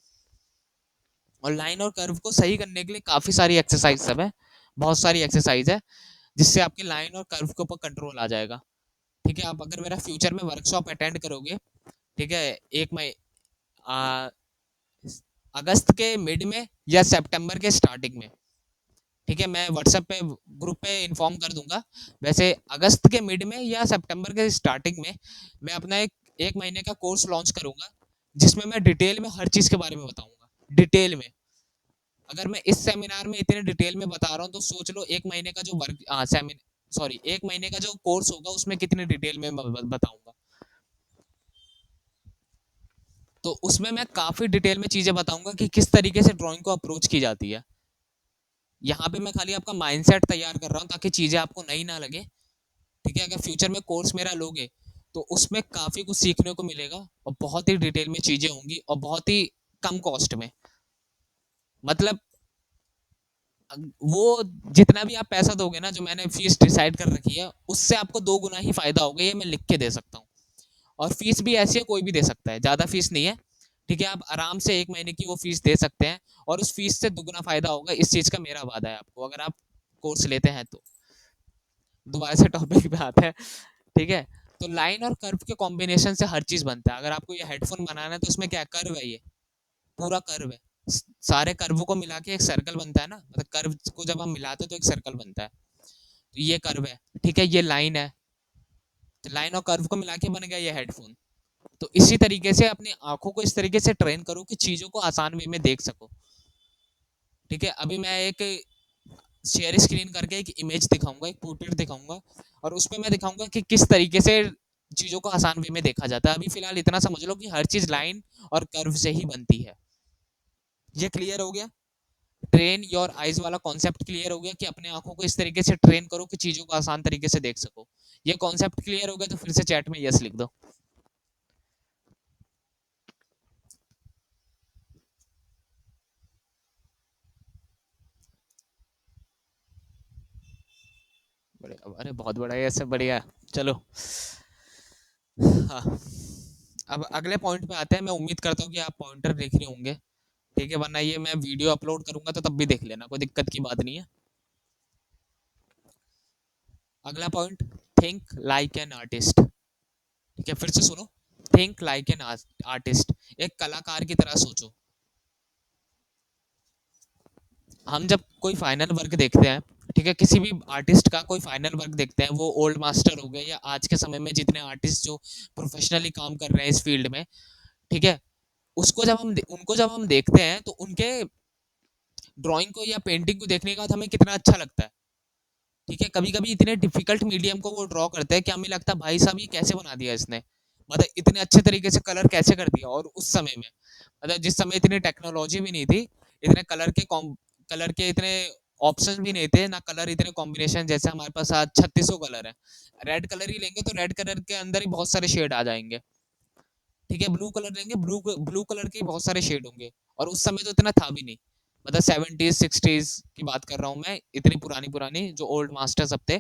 और लाइन और कर्व को सही करने के लिए काफी सारी एक्सरसाइज सब है, बहुत सारी एक्सरसाइज है, जिससे आपके लाइन और कर्व के ऊपर कंट्रोल आ जाएगा। ठीक है, आप अगर मेरा फ्यूचर में वर्कशॉप अटेंड करोगे, ठीक है, एक मई अगस्त के मिड में या सितंबर के स्टार्टिंग में, ठीक है, मैं व्हाट्सएप पे ग्रुप पे इन्फॉर्म कर दूंगा। वैसे अगस्त के मिड में या सितंबर के स्टार्टिंग में मैं अपना एक महीने का कोर्स लॉन्च करूंगा, जिसमें मैं डिटेल में हर चीज के बारे में बताऊंगा, डिटेल में। अगर मैं इस सेमिनार में इतने डिटेल में बता रहा हूँ तो सोच लो एक महीने का जो वर्क सेमिनार सॉरी एक महीने का जो कोर्स होगा उसमें कितनी डिटेल में बताऊंगा। तो उसमें मैं काफी डिटेल में चीजें बताऊंगा कि किस तरीके से ड्राइंग को अप्रोच की जाती है। यहाँ पे मैं खाली आपका माइंडसेट तैयार कर रहा हूँ ताकि चीजें आपको नई ना लगे। ठीक है, अगर फ्यूचर में कोर्स मेरा लोगे तो उसमें काफी कुछ सीखने को मिलेगा, और बहुत ही डिटेल में चीजें होंगी और बहुत ही कम कॉस्ट में। मतलब वो जितना भी आप पैसा दोगे ना, जो मैंने फीस डिसाइड कर रखी है, उससे आपको 2 गुना ही फायदा होगा, ये मैं लिख के दे सकता हूँ। और फीस भी ऐसी है, कोई भी दे सकता है, ज़्यादा फीस नहीं है। ठीक है, आप आराम से 1 महीने की वो फीस दे सकते हैं, और उस फीस से 2 गुना फायदा होगा, इस चीज़ का मेरा वादा है आपको, अगर आप कोर्स लेते हैं तो। दोबारा से टॉपिक पे आते हैं। ठीक है, तो लाइन और कर्व के कॉम्बिनेशन से हर चीज़ बनता है। अगर आपको ये हेडफोन बनाना है तो इसमें क्या कर्व है, ये पूरा कर्व है। सारे कर्वों को मिला के एक सर्कल बनता है ना, मतलब कर्व को जब हम मिलाते हैं तो एक सर्कल बनता है। तो ये कर्व है, ठीक है, ये लाइन है, तो लाइन और कर्व को मिला के बन गया ये हेडफोन। तो इसी तरीके से अपनी आंखों को इस तरीके से ट्रेन करो कि चीजों को आसान वे में देख सको। ठीक है, अभी मैं एक शेयर स्क्रीन करके एक इमेज दिखाऊंगा, एक पोर्ट्रेट दिखाऊंगा, और उसमें मैं दिखाऊंगा कि किस तरीके से चीजों को आसान वे में देखा जाता है। अभी फिलहाल इतना समझ लो कि हर चीज लाइन और कर्व से ही बनती है। ये क्लियर हो गया? ट्रेन योर आइज वाला कॉन्सेप्ट क्लियर हो गया कि अपने आंखों को इस तरीके से ट्रेन करो कि चीजों को आसान तरीके से देख सको। ये कॉन्सेप्ट क्लियर हो गया तो फिर से चैट में यस लिख दो। बढ़िया, अरे बहुत बड़ा है, ऐसे बढ़िया। चलो, हाँ, अब अगले पॉइंट पे आते हैं। मैं उम्मीद करता हूँ कि आप पॉइंटर देख रहे होंगे। ठीक है, वरना ये मैं वीडियो अपलोड करूंगा तो तब भी देख लेना, कोई दिक्कत की बात नहीं है। अगला point, think like an artist. ठीक है, फिर से सुनो, थिंक लाइक एन आर्टिस्ट, एक कलाकार की तरह सोचो। हम जब कोई फाइनल वर्क देखते हैं, ठीक है, किसी भी आर्टिस्ट का कोई फाइनल वर्क देखते हैं, वो ओल्ड मास्टर हो गए या आज के समय में जितने आर्टिस्ट जो प्रोफेशनली काम कर रहे हैं इस फील्ड में, ठीक है, उसको जब हम उनको जब हम देखते हैं तो उनके ड्राइंग को या पेंटिंग को देखने के बाद हमें कितना अच्छा लगता है। ठीक है, कभी कभी इतने डिफिकल्ट मीडियम को वो ड्रॉ करते हैं कि हमें लगता है भाई साहब ये कैसे बना दिया इसने, मतलब इतने अच्छे तरीके से कलर कैसे कर दिया। और उस समय में, मतलब जिस समय इतनी टेक्नोलॉजी भी नहीं थी, इतने कलर के इतने ऑप्शन भी नहीं थे ना, कलर इतने कॉम्बिनेशन जैसे हमारे पास आज 3600 कलर है। रेड कलर ही लेंगे तो रेड कलर के अंदर ही बहुत सारे शेड आ जाएंगे। ठीक है, ब्लू कलर लेंगे, ब्लू कलर के बहुत सारे शेड होंगे। और उस समय तो इतना था भी नहीं, मतलब 70s 60s की बात कर रहा हूँ मैं, इतनी पुरानी पुरानी जो ओल्ड मास्टर सब थे।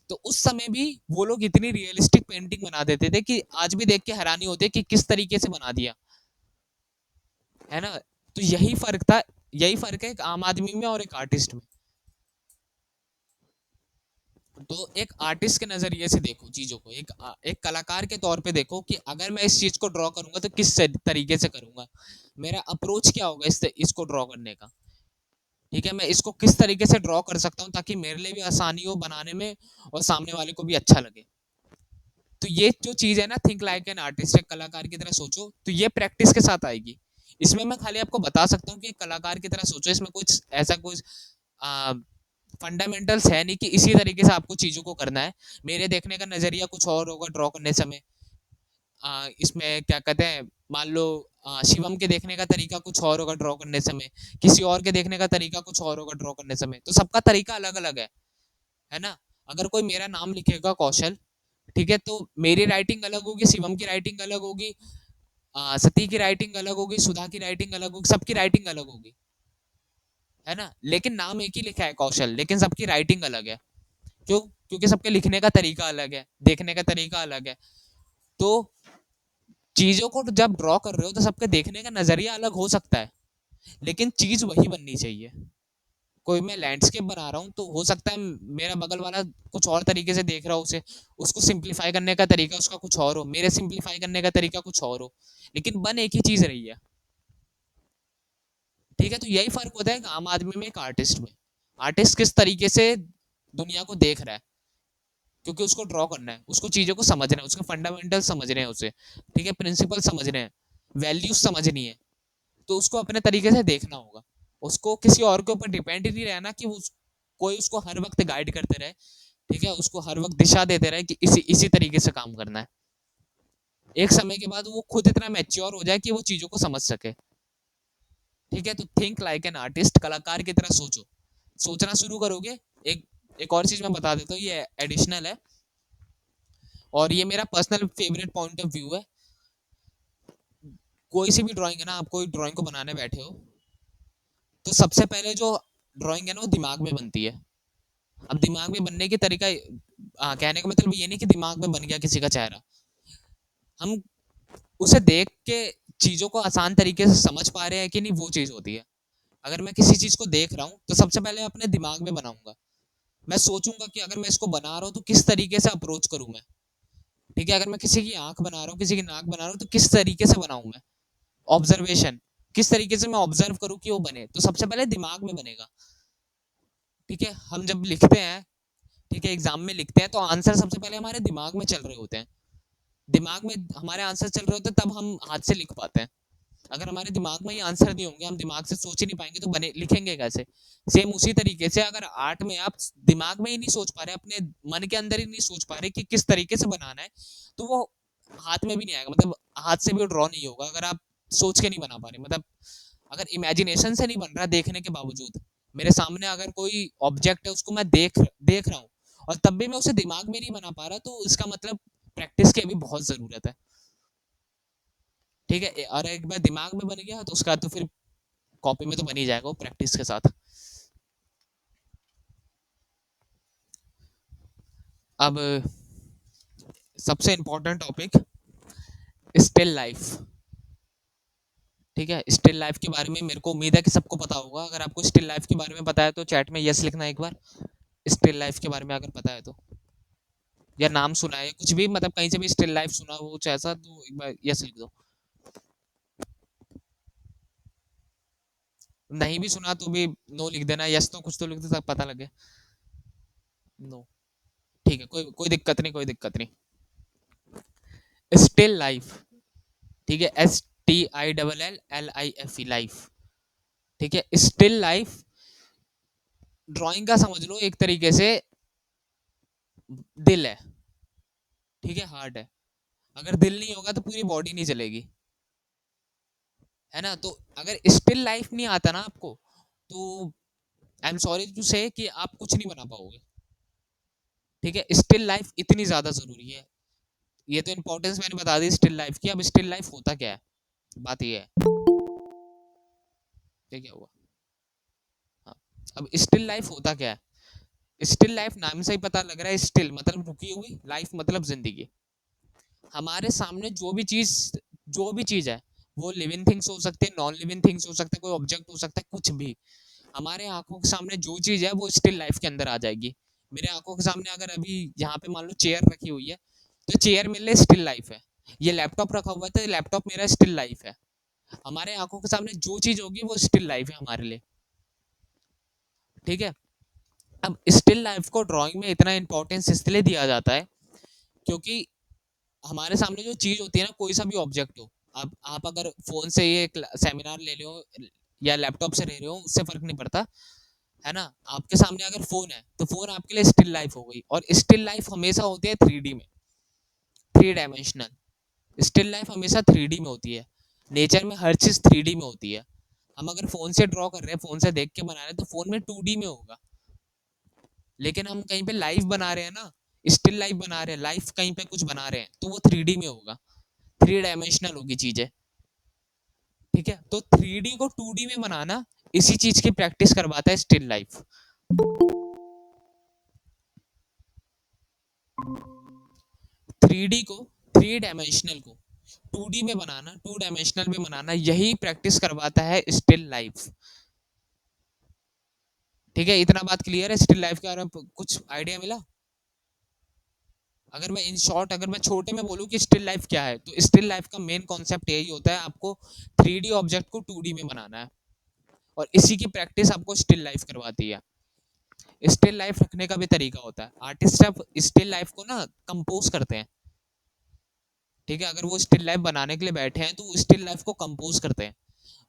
तो उस समय भी वो लोग इतनी रियलिस्टिक पेंटिंग बना देते थे कि आज भी देख के हैरानी होती है कि किस तरीके से बना दिया, है ना। तो यही फर्क था, यही फर्क है एक आम आदमी में और एक आर्टिस्ट में। तो एक आर्टिस्ट के नजरिए से देखो चीजों को, एक कलाकार के तौर पे देखो कि अगर मैं इस चीज को ड्रॉ करूंगा तो किस तरीके से करूंगा, मेरा अप्रोच क्या होगा इसको ड्रॉ करने का। ठीक है, मैं इसको किस तरीके से ड्रॉ कर सकता हूँ ताकि मेरे लिए भी आसानी हो बनाने में और सामने वाले को भी अच्छा लगे। तो ये जो चीज है ना, थिंक लाइक एन आर्टिस्ट, एक कलाकार की तरह सोचो, तो ये प्रैक्टिस के साथ आएगी। इसमें मैं खाली आपको बता सकता हूँ कि एक कलाकार की तरह सोचो, इसमें कुछ ऐसा कुछ फंडामेंटल्स है नहीं कि इसी तरीके से आपको चीजों को करना है। मेरे देखने का नजरिया कुछ और होगा ड्रॉ करने समय। इसमें क्या कहते हैं, मान लो शिवम के देखने का तरीका कुछ और होगा ड्रॉ करने समय, किसी और के देखने का तरीका कुछ और होगा ड्रॉ करने समय, तो सबका तरीका अलग अलग है ना। अगर कोई मेरा नाम लिखेगा कौशल, ठीक है, तो मेरी राइटिंग अलग होगी, शिवम की राइटिंग अलग होगी, सती की राइटिंग अलग होगी, सुधा की राइटिंग अलग होगी, सबकी राइटिंग अलग होगी, है ना। लेकिन नाम एक ही लिखा है कौशल, लेकिन सबकी राइटिंग अलग है। क्यों? क्योंकि सबके लिखने का तरीका अलग है, देखने का तरीका अलग है। तो चीजों को जब ड्रॉ कर रहे हो तो सबके देखने का नजरिया अलग हो सकता है, लेकिन चीज वही बननी चाहिए। कोई मैं लैंडस्केप बना रहा हूँ तो हो सकता है मेरा बगल वाला कुछ और तरीके से देख रहा हो उसे, उसको सिंप्लीफाई करने का तरीका उसका कुछ और हो, मेरे सिंप्लीफाई करने का तरीका कुछ और हो, लेकिन बन एक ही चीज रही है। ठीक है, तो यही फर्क होता है आम आदमी में एक आर्टिस्ट में। आर्टिस्ट किस तरीके से दुनिया को देख रहा है, क्योंकि उसको ड्रॉ करना है, उसको चीजों को समझना है, उसके फंडामेंटल समझने हैं उसे। ठीक है, प्रिंसिपल समझने हैं, वैल्यूज समझनी है, तो उसको अपने तरीके से देखना होगा। उसको किसी और के ऊपर डिपेंड ही नहीं रहना कि कोई उसको हर वक्त गाइड करते रहे। ठीक है, उसको हर वक्त दिशा देते रहे कि इसी इसी तरीके से काम करना है। एक समय के बाद वो खुद इतना मैच्योर हो जाए कि वो चीजों को समझ सके। ठीक है, तो थिंक लाइक एन आर्टिस्ट, कलाकार की तरह सोचो। सोचना शुरू करोगे। एक एक और चीज मैं बता देता हूँ, ये एडिशनल है और ये मेरा personal favourite point of view है। कोई सी भी ड्राइंग है ना, आप कोई ड्राइंग को बनाने बैठे हो, तो सबसे पहले जो ड्राइंग है ना वो दिमाग में बनती है। अब दिमाग में बनने के तरीका, कहने का मतलब ये नहीं कि दिमाग में बन गया किसी का चेहरा। हम उसे देख के चीजों को आसान तरीके से समझ पा रहे हैं कि नहीं, वो चीज होती है। अगर मैं किसी चीज को देख रहा हूँ तो सबसे पहले अपने दिमाग में बनाऊंगा। मैं सोचूंगा कि अगर मैं इसको बना रहा हूँ तो किस तरीके से अप्रोच करूं मैं। ठीक है, अगर मैं किसी की आंख बना रहा हूँ, किसी की नाक बना रहा हूँ, तो किस तरीके से बनाऊं मैं। ऑब्जर्वेशन, किस तरीके से मैं ऑब्जर्व करूं कि वो बने, तो सबसे पहले दिमाग में बनेगा। ठीक है, हम जब लिखते हैं, ठीक है, एग्जाम में लिखते हैं, तो आंसर सबसे पहले हमारे दिमाग में चल रहे होते हैं। दिमाग में हमारे आंसर चल रहे होते हैं, तब हम हाथ से लिख पाते हैं। अगर हमारे दिमाग में ये आंसर नहीं होंगे, हम दिमाग से सोच ही नहीं पाएंगे, तो बने लिखेंगे कैसे। सेम उसी तरीके से अगर आर्ट में आप दिमाग में ही नहीं सोच पा रहे, अपने मन के अंदर ही नहीं सोच पा रहे कि किस तरीके से बनाना है, तो वो हाथ में भी नहीं आएगा। मतलब हाथ से भी ड्रॉ नहीं होगा अगर आप सोच के नहीं बना पा रहे। मतलब अगर इमेजिनेशन से नहीं बन रहा देखने के बावजूद, मेरे सामने अगर कोई ऑब्जेक्ट है, उसको मैं देख देख रहा हूँ, और तब भी मैं उसे दिमाग में नहीं बना पा रहा, तो इसका मतलब प्रैक्टिस की अभी बहुत जरूरत है। ठीक है, और एक बार दिमाग में बन गया तो उसका तो फिर कॉपी में तो बन ही जाएगा वो, प्रैक्टिस के साथ। अब सबसे इंपॉर्टेंट टॉपिक, स्टिल लाइफ। ठीक है, स्टिल लाइफ के बारे में मेरे को उम्मीद है कि सबको पता होगा। अगर आपको स्टिल लाइफ के बारे में पता है तो चैट में यस लिखना एक बार। स्टिल लाइफ के बारे में अगर पता है तो, या नाम सुना है, कुछ भी, मतलब कहीं से भी स्टिल लाइफ सुना हो कुछ ऐसा, तो एक बार यस लिख दो। नहीं भी सुना तो भी नो लिख देना, यस तो कुछ तो लिख दो तब पता लगे। नो, ठीक है, कोई कोई दिक्कत नहीं, कोई दिक्कत नहीं। स्टिल लाइफ, ठीक है, STILLLIFE, लाइफ। ठीक है, स्टिल लाइफ ड्राइंग का समझ लो एक तरीके से दिल है। ठीक है, हार्ट है। अगर दिल नहीं होगा तो पूरी बॉडी नहीं चलेगी, है ना। तो अगर स्टिल लाइफ नहीं आता ना आपको, तो आई एम सॉरी टू से कि आप कुछ नहीं बना पाओगे। ठीक है, स्टिल लाइफ इतनी ज्यादा जरूरी है। ये तो इंपॉर्टेंस मैंने बता दी स्टिल लाइफ की। अब स्टिल लाइफ होता क्या है, बात ये है। ये क्या हुआ? हाँ, अब स्टिल लाइफ होता क्या है। स्टिल लाइफ नाम से ही पता लग रहा है, स्टिल मतलब रुकी हुई, लाइफ मतलब जिंदगी। हमारे सामने जो भी चीज है, वो लिविंग थिंग्स हो सकते हैं, नॉन लिविंग थिंग्स हो सकते हैं, कोई ऑब्जेक्ट हो सकता है, कुछ भी। हमारे आंखों के सामने जो चीज है वो स्टिल लाइफ के अंदर आ जाएगी। मेरे आंखों के सामने अगर अभी यहाँ पे मान लो चेयर रखी हुई है, तो चेयर मेरे लिए स्टिल लाइफ है। ये लैपटॉप रखा हुआ है तो लैपटॉप मेरा स्टिल लाइफ है। हमारे आंखों के सामने जो चीज होगी वो स्टिल लाइफ है हमारे लिए। ठीक है, अब स्टिल लाइफ को ड्राइंग में इतना इंपॉर्टेंस इसलिए दिया जाता है क्योंकि हमारे सामने जो चीज होती है ना, कोई सा भी ऑब्जेक्ट हो, अब आप अगर फोन से ये सेमिनार ले रहे हो या लैपटॉप से ले रहे हो, उससे फर्क नहीं पड़ता, है ना। आपके सामने अगर फोन है तो फोन आपके लिए स्टिल लाइफ हो गई, और स्टिल लाइफ हमेशा होती है 3D में, 3 डायमेंशनल। स्टिल लाइफ हमेशा 3D में होती है। नेचर में हर चीज 3D में होती है। हम अगर फोन से ड्रॉ कर रहे हैं, फोन से देख के बना रहे हैं, तो फोन में 2D में होगा। लेकिन हम कहीं पे लाइव बना रहे हैं ना, स्टिल लाइफ बना रहे हैं, लाइफ कहीं पे कुछ बना रहे हैं, तो वो 3D में होगा, 3 डायमेंशनल होगी चीजें। ठीक है, तो 3D को 2D में बनाना, इसी चीज की प्रैक्टिस करवाता है स्टिल लाइफ। 3D को, 3 डायमेंशनल को 2D में बनाना, 2 डायमेंशनल में बनाना, यही प्रैक्टिस करवाता है स्टिल लाइफ। ठीक है, इतना बात क्लियर है स्टिल लाइफ के बारे में, कुछ आइडिया मिला। अगर मैं इन शॉर्ट, अगर मैं छोटे में बोलूँ कि स्टिल लाइफ क्या है, तो स्टिल लाइफ का मेन कॉन्सेप्ट यही होता है, आपको 3D ऑब्जेक्ट को 2D में बनाना है, और इसी की प्रैक्टिस आपको स्टिल लाइफ करवाती है। स्टिल लाइफ रखने का भी तरीका होता है, आर्टिस्ट अब स्टिल लाइफ को ना कंपोज करते हैं। ठीक है, अगर वो स्टिल लाइफ बनाने के लिए बैठे हैं, तो वो स्टिल लाइफ को कंपोज करते हैं।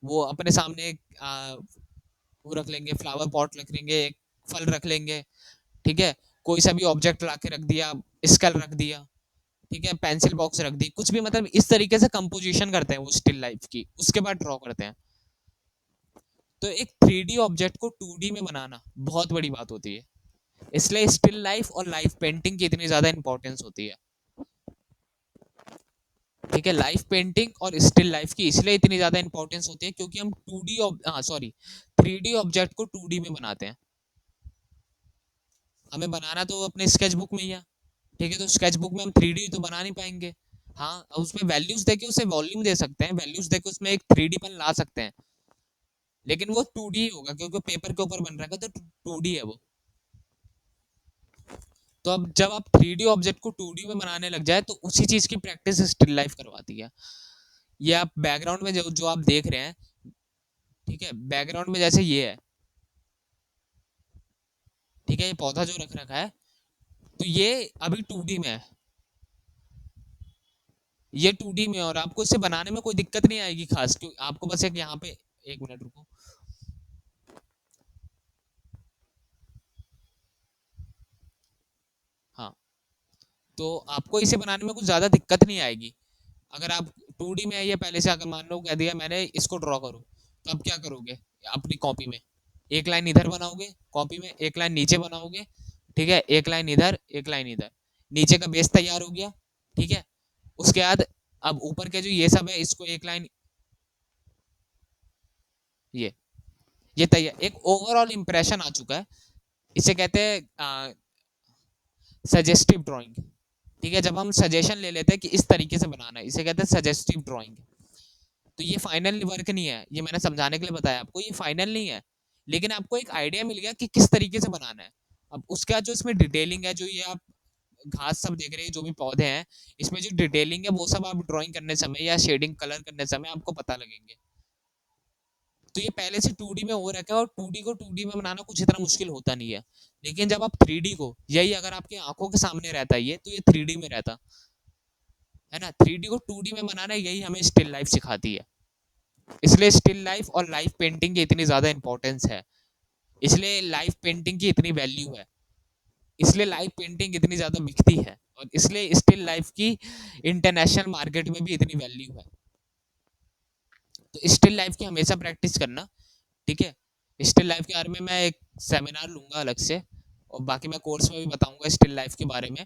वो अपने सामने वो रख लेंगे, फ्लावर पॉट रख लेंगे, एक फल रख लेंगे। ठीक है, कोई सा भी ऑब्जेक्ट ला के रख दिया, स्कल रख दिया, ठीक है, पेंसिल बॉक्स रख दी, कुछ भी, मतलब इस तरीके से कंपोजिशन करते हैं वो स्टिल लाइफ की, उसके बाद ड्रॉ करते हैं। तो एक 3D ऑब्जेक्ट को 2D में बनाना बहुत बड़ी बात होती है। इसलिए स्टिल लाइफ और लाइफ पेंटिंग की इतनी ज्यादा इंपॉर्टेंस होती है। ठीक है, लाइफ पेंटिंग और स्टिल लाइफ की इसलिए इतनी ज्यादा इंपॉर्टेंस होती है क्योंकि हम 2D, हाँ सॉरी, 3D ऑब्जेक्ट को 2D में बनाते हैं। हमें बनाना तो अपने स्केच बुक में ही है, ठीक है, तो स्केच बुक में हम 3D तो बना नहीं पाएंगे। हाँ, उसमें वैल्यूज देके उसे वॉल्यूम दे सकते हैं, वैल्यूज देके उसमें एक 3D पन ला सकते हैं, लेकिन वो 2D होगा क्योंकि पेपर के ऊपर बन रहा है, तो 2D है वो। तो अब जब आप 3D ऑब्जेक्ट को 2D में बनाने लग जाए तो उसी चीज की प्रैक्टिस स्टिल लाइफ करवाती है। ये आप बैकग्राउंड में जो जो आप देख रहे हैं, ठीक है, बैकग्राउंड में जैसे ये है, ठीक है, ये पौधा जो रख रखा है, तो ये अभी 2D में है, ये 2D में है, और आपको इसे बनाने में कोई दिक्कत नहीं आएगी खास, क्योंकि आपको बस एक यहाँ पे, एक मिनट रुको। हाँ, तो आपको इसे बनाने में कुछ ज्यादा दिक्कत नहीं आएगी। अगर आप 2D में है ये पहले से, अगर मान लो कह दिया मैंने इसको ड्रॉ करो, तो आप क्या करोगे अपनी कॉपी में, एक लाइन इधर बनाओगे, कॉपी में एक लाइन नीचे बनाओगे, ठीक है, एक लाइन इधर, एक लाइन इधर, नीचे का बेस तैयार हो गया, ठीक है। उसके बाद अब ऊपर के जो ये सब है इसको एक लाइन, ये ये तैयार, एक ओवरऑल इंप्रेशन आ चुका है। इसे कहते हैं सजेस्टिव ड्राइंग, ठीक है, जब हम सजेशन ले लेते हैं कि इस तरीके से बनाना है, इसे कहते हैं सजेस्टिव ड्राइंग। तो ये फाइनल वर्क नहीं है, ये मैंने समझाने के लिए बताया आपको, ये फाइनल नहीं है, लेकिन आपको एक आइडिया मिल गया कि किस तरीके से बनाना है। अब उसके बाद जो इसमें डिटेलिंग है, जो ये आप घास सब देख रहे हैं, जो भी पौधे हैं, इसमें जो डिटेलिंग है वो सब आप ड्राइंग करने समय या शेडिंग कलर करने समय आपको पता लगेंगे। तो ये पहले से 2D में हो रखा है, और 2D को 2D में बनाना कुछ इतना मुश्किल होता नहीं है। लेकिन जब आप 3D को, यही अगर आपकी आंखों के सामने रहता है ये, तो ये 3D में रहता है ना, 3D को 2D में बनाना, यही हमें स्टिल लाइफ सिखाती है। इसलिए स्टिल लाइफ और लाइफ पेंटिंग की इतनी ज्यादा इंपॉर्टेंस है, इसलिए लाइफ पेंटिंग की इतनी वैल्यू है, इसलिए लाइफ पेंटिंग इतनी ज्यादा बिकती है, और इसलिए स्टिल लाइफ की इंटरनेशनल मार्केट में भी इतनी वैल्यू है। तो स्टिल लाइफ की हमेशा प्रैक्टिस करना, ठीक है। स्टिल लाइफ के बारे में मैं एक सेमिनार लूंगा अलग से, और बाकी मैं कोर्स में भी बताऊंगा स्टिल लाइफ के बारे में,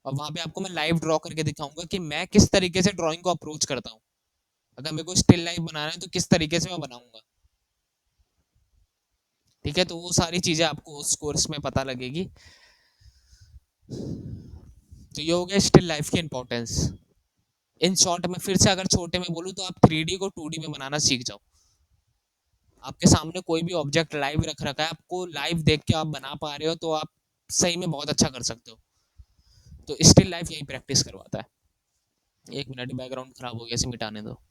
और वहां पे आपको मैं लाइव ड्रॉ करके दिखाऊंगा कि मैं किस तरीके से ड्राइंग को अप्रोच करता हूँ। अगर मेरे को स्टिल लाइफ बनाना है तो किस तरीके से मैं बनाऊंगा, ठीक है, तो वो सारी चीजें आपको उस कोर्स में पता लगेगी। तो ये हो गया स्टिल लाइफ की इंपॉर्टेंस। इन शॉर्ट में फिर से अगर छोटे में बोलूँ तो आप 3D को 2D में बनाना सीख जाओ। आपके सामने कोई भी ऑब्जेक्ट लाइव रख रखा है, आपको लाइव देख के आप बना पा रहे हो, तो आप सही में बहुत अच्छा कर सकते हो। तो स्टिल लाइफ यही प्रैक्टिस करवाता है। एक मिनट, बैकग्राउंड खराब हो गया, इसे मिटाने दो।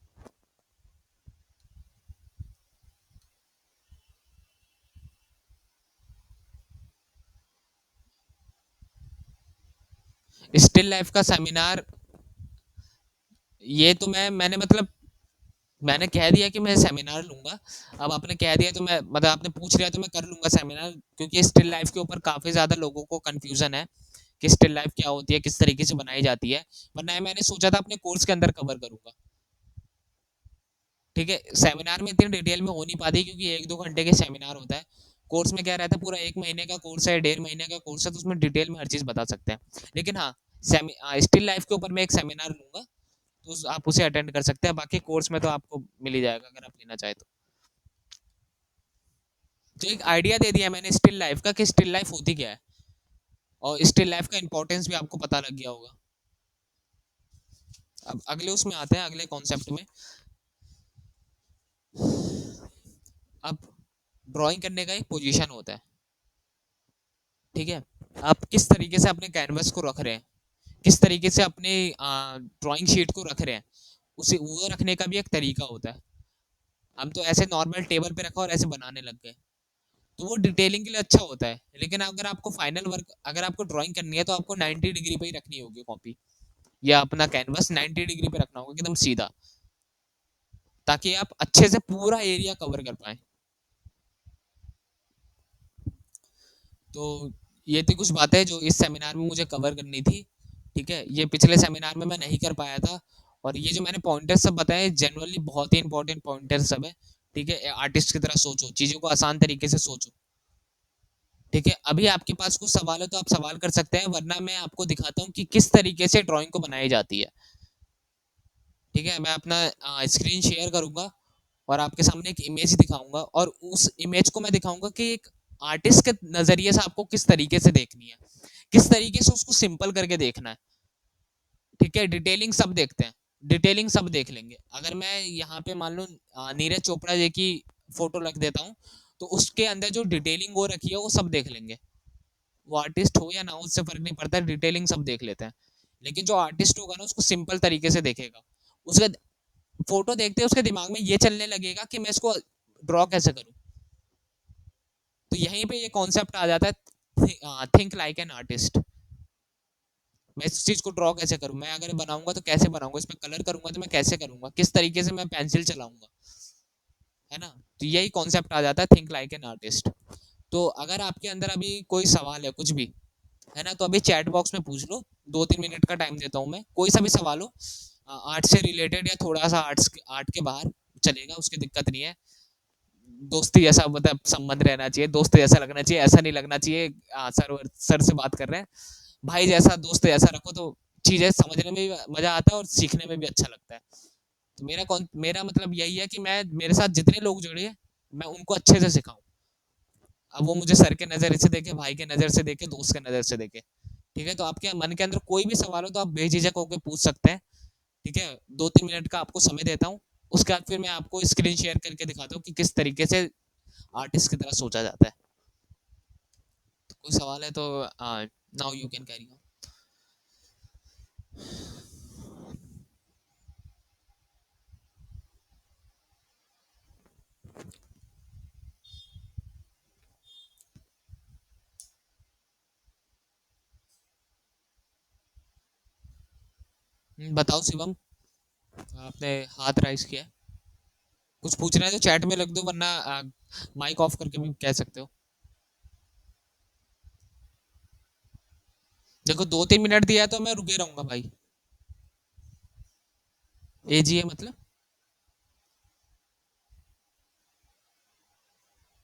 स्टिल लाइफ का सेमिनार, ये तो मैंने मतलब मैंने कह दिया कि मैं सेमिनार लूंगा। अब आपने कह दिया तो मैं, मतलब आपने पूछ लिया तो मैं कर लूंगा सेमिनार, क्योंकि स्टिल लाइफ के ऊपर काफी ज्यादा लोगों को कंफ्यूजन है कि स्टिल लाइफ क्या होती है, किस तरीके से बनाई जाती है, वरना मैंने सोचा था अपने कोर्स के अंदर कवर करूंगा, ठीक है। सेमिनार में इतनी डिटेल में हो नहीं पाती क्योंकि 1-2 घंटे के सेमिनार होता है। कोर्स में क्या रहता है, पूरा 1 महीने का कोर्स है, 1.5 महीने का कोर्स है, तो उसमें डिटेल में हर चीज बता सकते हैं। लेकिन हाँ, स्टिल लाइफ के ऊपर मैं एक सेमिनार लूंगा, तो आप उसे अटेंड कर सकते हैं, बाकी कोर्स में तो आपको मिल ही जाएगा अगर आप लेना चाहे तो। तो एक आइडिया दे दिया मैंने स्टिल लाइफ का कि स्टिल लाइफ होती क्या है, और स्टिल लाइफ का इंपॉर्टेंस भी आपको पता लग गया होगा। अब अगले उसमें आते हैं, अगले कॉन्सेप्ट में। अब ड्राइंग करने का एक पोजीशन होता है, ठीक है। आप किस तरीके से अपने कैनवस को रख रहे हैं, किस तरीके से अपने ड्राइंग शीट को रख रहे हैं, उसे वो रखने का भी एक तरीका होता है। हम तो ऐसे नॉर्मल टेबल पे रखा और ऐसे बनाने लग गए, तो वो डिटेलिंग के लिए अच्छा होता है, लेकिन अगर आपको फाइनल वर्क, अगर आपको ड्राइंग करनी है तो आपको 90 डिग्री पे ही रखनी होगी कॉपी, या अपना कैनवस 90 डिग्री पे रखना होगा एकदम सीधा, ताकि आप अच्छे से पूरा एरिया कवर कर पाए। तो ये थी कुछ बातें जो इस सेमिनार में मुझे कवर करनी थी, ठीक है। ये पिछले सेमिनार में मैं नहीं कर पाया था, और ये जो मैंने पॉइंटर्स सब बताए जनरली बहुत ही इंपॉर्टेंट पॉइंटर्स सब है, ठीक है। आर्टिस्ट की तरह सोचो, चीजों को आसान तरीके से सोचो, ठीक है। अभी आपके पास कुछ सवाल है तो आप सवाल कर सकते हैं, वरना मैं आपको दिखाता हूँ कि किस तरीके से ड्राइंग को बनाई जाती है, ठीक है। मैं अपना स्क्रीन शेयर करूंगा, और आपके सामने एक इमेज दिखाऊंगा, और उस इमेज को मैं दिखाऊंगा कि एक आर्टिस्ट के नजरिए से आपको किस तरीके से देखनी है, किस तरीके से उसको सिंपल करके देखना है। ठीक है, डिटेलिंग सब देखते हैं, डिटेलिंग सब देख लेंगे। अगर मैं यहाँ पे मान लो नीरज चोपड़ा जी की फोटो रख देता हूँ, तो उसके अंदर जो डिटेलिंग हो रखी है वो सब देख लेंगे। वो आर्टिस्ट हो या ना हो उससे फर्क नहीं पड़ता, डिटेलिंग सब देख लेते हैं। लेकिन जो आर्टिस्ट होगा ना उसको सिंपल तरीके से देखेगा। उसका फोटो देखते ही उसके दिमाग में ये चलने लगेगा कि मैं इसको ड्रॉ कैसे करूं। तो यहीं पे ये कॉन्सेप्ट आ जाता है, थिंक लाइक एन आर्टिस्ट। मैं इस चीज को ड्रॉ कैसे करूं, मैं अगर बनाऊंगा तो कैसे बनाऊंगा, इस पे कलर करूंगा तो मैं कैसे करूंगा, किस तरीके से मैं पेंसिल चलाऊंगा, है ना। तो यही कॉन्सेप्ट आ जाता है, थिंक लाइक एन आर्टिस्ट। तो अगर आपके अंदर अभी कोई सवाल है कुछ भी, है ना, तो अभी चैट बॉक्स में पूछ लो। 2-3 मिनट का टाइम देता हूँ मैं, कोई सा भी सवाल हो, आर्ट से रिलेटेड या थोड़ा सा आर्ट के बाहर चलेगा, उसकी दिक्कत नहीं है। दोस्ती जैसा मतलब संबंध रहना चाहिए, दोस्त जैसा लगना चाहिए, ऐसा नहीं लगना चाहिए सर सर से बात कर रहे हैं। भाई जैसा, दोस्त जैसा रखो तो चीजें समझने में भी मजा आता है और सीखने में भी अच्छा लगता है। तो मेरा मतलब यही है कि मैं, मेरे साथ जितने लोग जुड़े हैं, मैं उनको अच्छे से सिखाऊं। अब वो मुझे सर के नजर से देखे, भाई के नजर से देखे, दोस्त के नजर से देखे। ठीक है, तो आपके मन के अंदर कोई भी सवाल हो तो आप बेझिझक होकर पूछ सकते हैं। ठीक है, 2-3 मिनट का आपको समय देता हूँ। उसके बाद फिर मैं आपको स्क्रीन शेयर करके दिखाता हूँ कि किस तरीके से आर्टिस्ट की तरह सोचा जाता है। तो कोई सवाल है तो now you can carry on. बताओ शिवम, आपने हाथ राइज किया है। कुछ पूछना है तो चैट में लिख दो, वरना माइक ऑफ करके भी कह सकते हो। देखो 2-3 मिनट दिया है तो मैं रुके रहूंगा भाई। एजी है मतलब?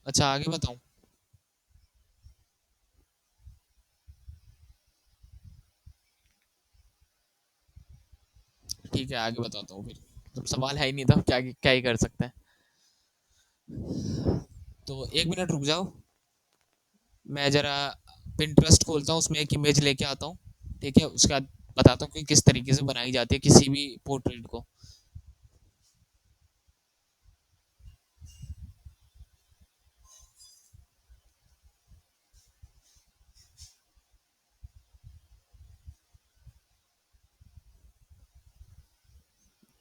अच्छा, आगे बताऊं? ठीक है, आगे बताता हूँ फिर। जब सवाल है ही नहीं था, क्या क्या ही कर सकते हैं। तो 1 मिनट रुक जाओ, मैं जरा पिंटरेस्ट खोलता हूँ, उसमें एक इमेज लेके आता हूँ। ठीक है, उसके बाद बताता हूँ कि किस तरीके से बनाई जाती है किसी भी पोर्ट्रेट को।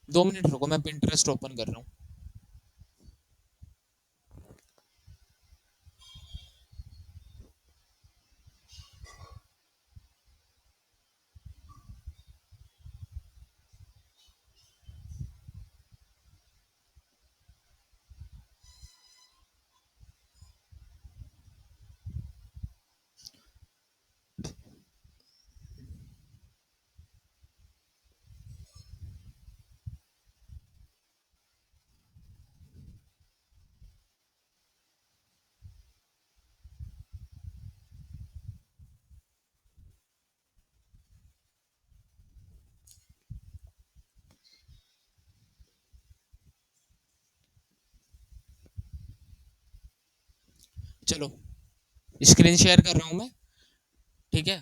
दो मिनट रुको, मैं पिंटरेस्ट ओपन कर रहा हूँ। चलो, स्क्रीन शेयर कर रहा हूँ मैं। ठीक है,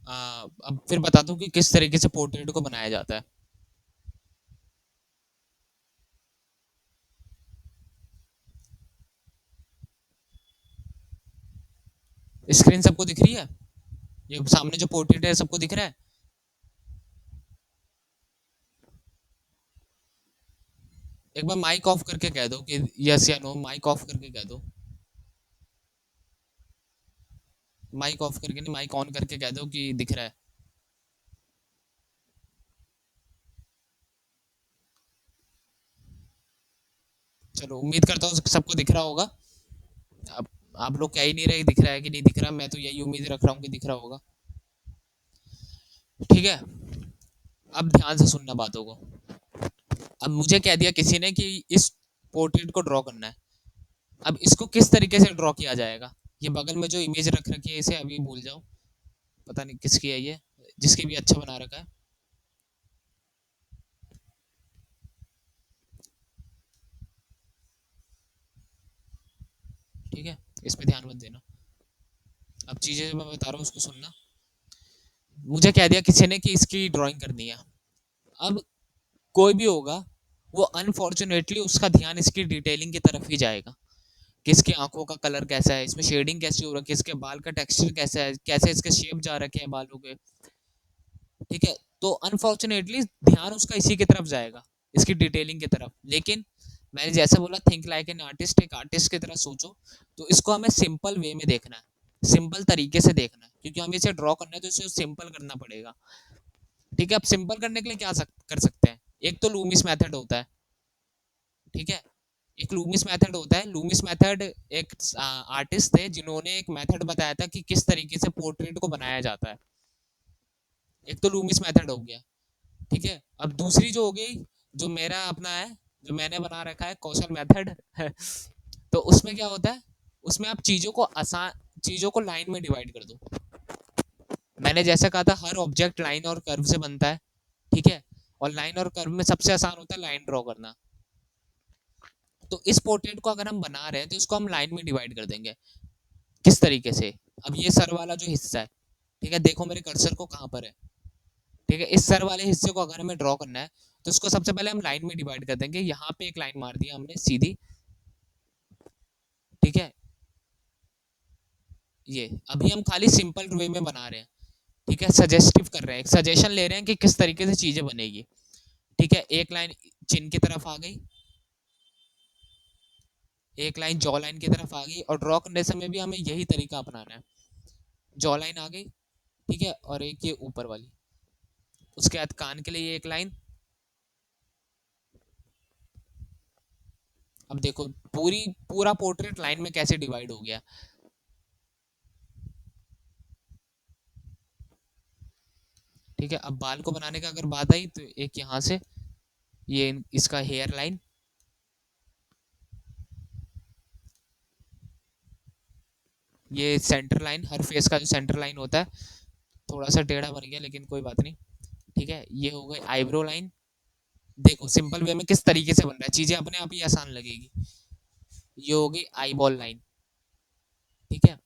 अब फिर बताता हूँ कि किस तरीके से पोर्ट्रेट को बनाया जाता है। स्क्रीन सबको दिख रही है? ये सामने जो पोर्ट्रेट है सबको दिख रहा है? एक बार माइक ऑफ करके कह दो कि यस या नो, माइक ऑफ करके कह दो। माइक ऑफ करके नहीं, माइक ऑन करके कह दो कि दिख रहा है। चलो, उम्मीद करता हूँ सबको दिख रहा होगा। अब आप लोग कह ही नहीं रहे दिख रहा है कि नहीं दिख रहा, मैं तो यही उम्मीद रख रहा हूँ कि दिख रहा होगा। ठीक है, अब ध्यान से सुनना बातों को। अब मुझे कह दिया किसी ने कि इस पोर्ट्रेट को ड्रॉ करना है। अब इसको किस तरीके से ड्रॉ किया जाएगा? ये बगल में जो इमेज रख रखी है इसे अभी भूल जाओ, पता नहीं किसकी है ये, जिसकी भी अच्छा बना रखा है। ठीक है, इस पे ध्यान मत देना। अब चीजें जो मैं बता रहा हूँ उसको सुनना। मुझे कह दिया किसी ने कि इसकी ड्राइंग करनी है। अब कोई भी होगा, वो अनफॉर्चुनेटली उसका ध्यान इसकी डिटेलिंग की तरफ ही जाएगा। किसकी आंखों का कलर कैसा है, इसमें शेडिंग कैसी हो रखी है, इसके बाल का टेक्सचर कैसा है, कैसे इसके शेप जा रखे हैं बालों के। ठीक है, तो अनफॉर्चुनेटली ध्यान उसका इसी की तरफ जाएगा, इसकी डिटेलिंग की तरफ। लेकिन मैंने जैसे बोला, थिंक लाइक एन आर्टिस्ट, एक आर्टिस्ट की तरह सोचो। तो इसको हमें सिंपल वे में देखना है, सिंपल तरीके से देखना है, क्योंकि हमें इसे ड्रॉ करना है तो इसे सिंपल करना पड़ेगा। ठीक है, अब सिंपल करने के लिए क्या कर सकते हैं? एक तो लूमिस मेथड होता है। ठीक है, एक लूमिस मेथड होता है। लूमिस मेथड एक आर्टिस्ट थे जिन्होंने एक मेथड बताया था कि किस तरीके से पोर्ट्रेट को बनाया जाता है। एक तो लूमिस मेथड हो गया। ठीक है, अब दूसरी जो हो गई, जो मेरा अपना है, जो मैंने बना रखा है, कौशल मेथड तो उसमें क्या होता है, उसमें आप चीजों को लाइन में डिवाइड कर दो। मैंने जैसा कहा था, हर ऑब्जेक्ट लाइन और कर्व से बनता है। ठीक है, और लाइन और कर्व में सबसे आसान होता है लाइन ड्रॉ करना। तो इस पोर्ट्रेट को अगर हम बना रहे हैं तो इसको हम लाइन में डिवाइड कर देंगे। किस तरीके से? अब ये सर वाला जो हिस्सा है, ठीक है, देखो मेरे कर्सर को कहाँ पर है। ठीक है, इस सर वाले हिस्से को अगर हमें ड्रॉ करना है तो इसको सबसे पहले हम लाइन में डिवाइड कर देंगे। यहाँ पे एक लाइन मार दिया हमने सीधी। ठीक है, ये अभी हम खाली सिंपल वे में बना रहे हैं। ठीक है, सजेस्टिव कर रहे हैं, एक सजेशन ले रहे हैं कि किस तरीके से चीजें बनेगी। ठीक है, एक लाइन चिन की तरफ आ गई, एक लाइन जॉ लाइन की तरफ आ गई, और ड्रॉ करने समय भी हमें यही तरीका अपनाना है। जॉ लाइन आ गई, ठीक है, और एक ये ऊपर वाली। उसके बाद कान के लिए एक लाइन। अब देखो पूरा पोर्ट्रेट लाइन में कैसे डिवाइड हो गया। ठीक है, अब बाल को बनाने का अगर बात आई तो एक यहाँ से ये इसका हेयर लाइन, ये सेंटर लाइन, हर फेस का जो सेंटर लाइन होता है, थोड़ा सा टेढ़ा बन गया लेकिन कोई बात नहीं। ठीक है, ये हो गई आईब्रो लाइन। देखो सिंपल वे में किस तरीके से बन रहा है, चीजें अपने आप ही आसान लगेगी। ये हो गई आई बॉल लाइन। ठीक है,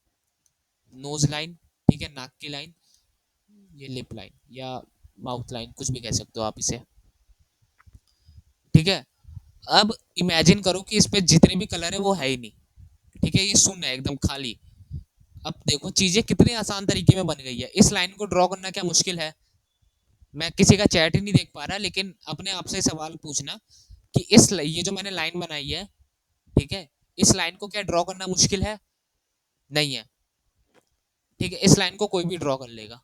नोज लाइन। ठीक है, नाक की लाइन। ये लिप लाइन या माउथ लाइन, कुछ भी कह सकते हो आप इसे। ठीक है, अब इमेजिन करो कि इस पे जितने भी कलर है वो है ही नहीं। ठीक है, ये शून्य है, एकदम खाली। अब देखो चीजें कितने आसान तरीके में बन गई है। इस लाइन को ड्रॉ करना क्या मुश्किल है? मैं किसी का चैट ही नहीं देख पा रहा, लेकिन अपने आप से सवाल पूछना कि ये जो मैंने लाइन बनाई है, ठीक है, इस लाइन को क्या ड्रॉ करना मुश्किल है? नहीं है। ठीक है, इस लाइन को कोई भी ड्रॉ कर लेगा।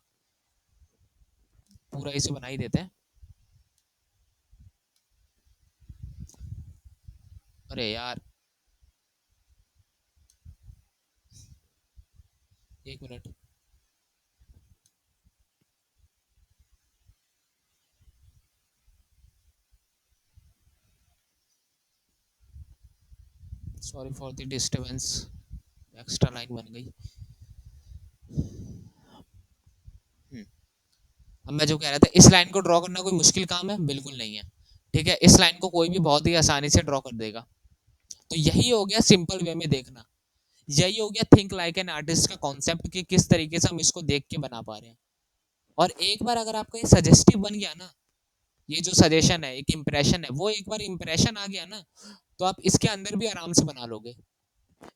पूरा इसे बना ही देते हैं। अरे यार, एक minute. Sorry for the disturbance. Extra line बन गई। हम्म, अब मैं जो कह रहा था, इस लाइन को ड्रॉ करना कोई मुश्किल काम है? बिल्कुल नहीं है। ठीक है, इस लाइन को कोई भी बहुत ही आसानी से ड्रॉ कर देगा। तो यही हो गया सिंपल वे में देखना। यही हो गया थिंक लाइक एन आर्टिस्ट का कॉन्सेप्ट, कि किस तरीके से हम इसको देख के बना पा रहे हैं। और एक बार अगर आपका ये सजेस्टिव बन गया ना, ये जो सजेशन है, एक इंप्रेशन है, वो एक बार इंप्रेशन आ गया ना, तो आप इसके अंदर भी आराम से बना लोगे।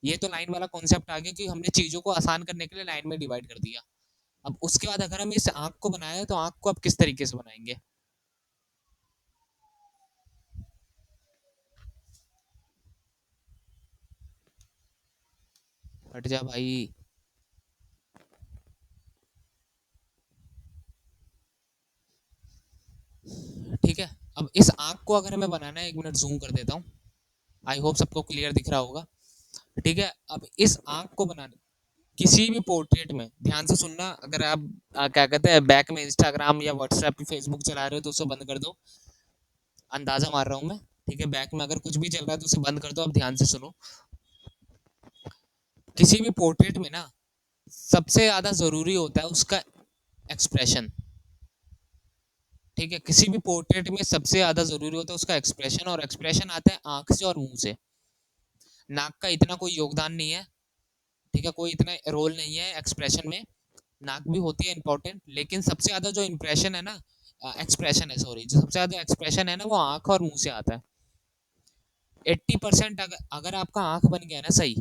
ये तो लाइन वाला कॉन्सेप्ट आ गया कि हमने चीजों को आसान करने के लिए लाइन में डिवाइड कर दिया। अब उसके बाद अगर हम इस आंख को बनाए तो आंख को आप किस तरीके से बनाएंगे? हट जा भाई। ठीक है, अब इस आंख को अगर हमें बनाना है, 1 मिनट जूम कर देता हूँ। आई होप सबको क्लियर दिख रहा होगा। ठीक है, अब इस आंख को बनाने, किसी भी पोर्ट्रेट में ध्यान से सुनना। अगर आप क्या कहते हैं, बैक में इंस्टाग्राम या व्हाट्सएप फेसबुक चला रहे हो तो उसे बंद कर दो। अंदाजा मार रहा हूँ मैं। ठीक है, बैक में अगर कुछ भी चल रहा है तो उसे बंद कर दो। अब ध्यान से सुनो। किसी भी पोर्ट्रेट में ना, सबसे ज्यादा जरूरी होता है उसका एक्सप्रेशन। ठीक है, किसी भी पोर्ट्रेट में सबसे ज्यादा जरूरी होता है उसका एक्सप्रेशन, और एक्सप्रेशन आता है आंख से और मुंह से। नाक का इतना कोई योगदान नहीं है। ठीक है, कोई इतना रोल नहीं है एक्सप्रेशन में। नाक भी होती है इंपॉर्टेंट, लेकिन सबसे ज्यादा जो इंप्रेशन है ना, एक्सप्रेशन है, सॉरी, जो सबसे ज्यादा एक्सप्रेशन है ना, वो आंख और मुंह से आता है। 80%, अगर आपका आंख बन गया ना सही,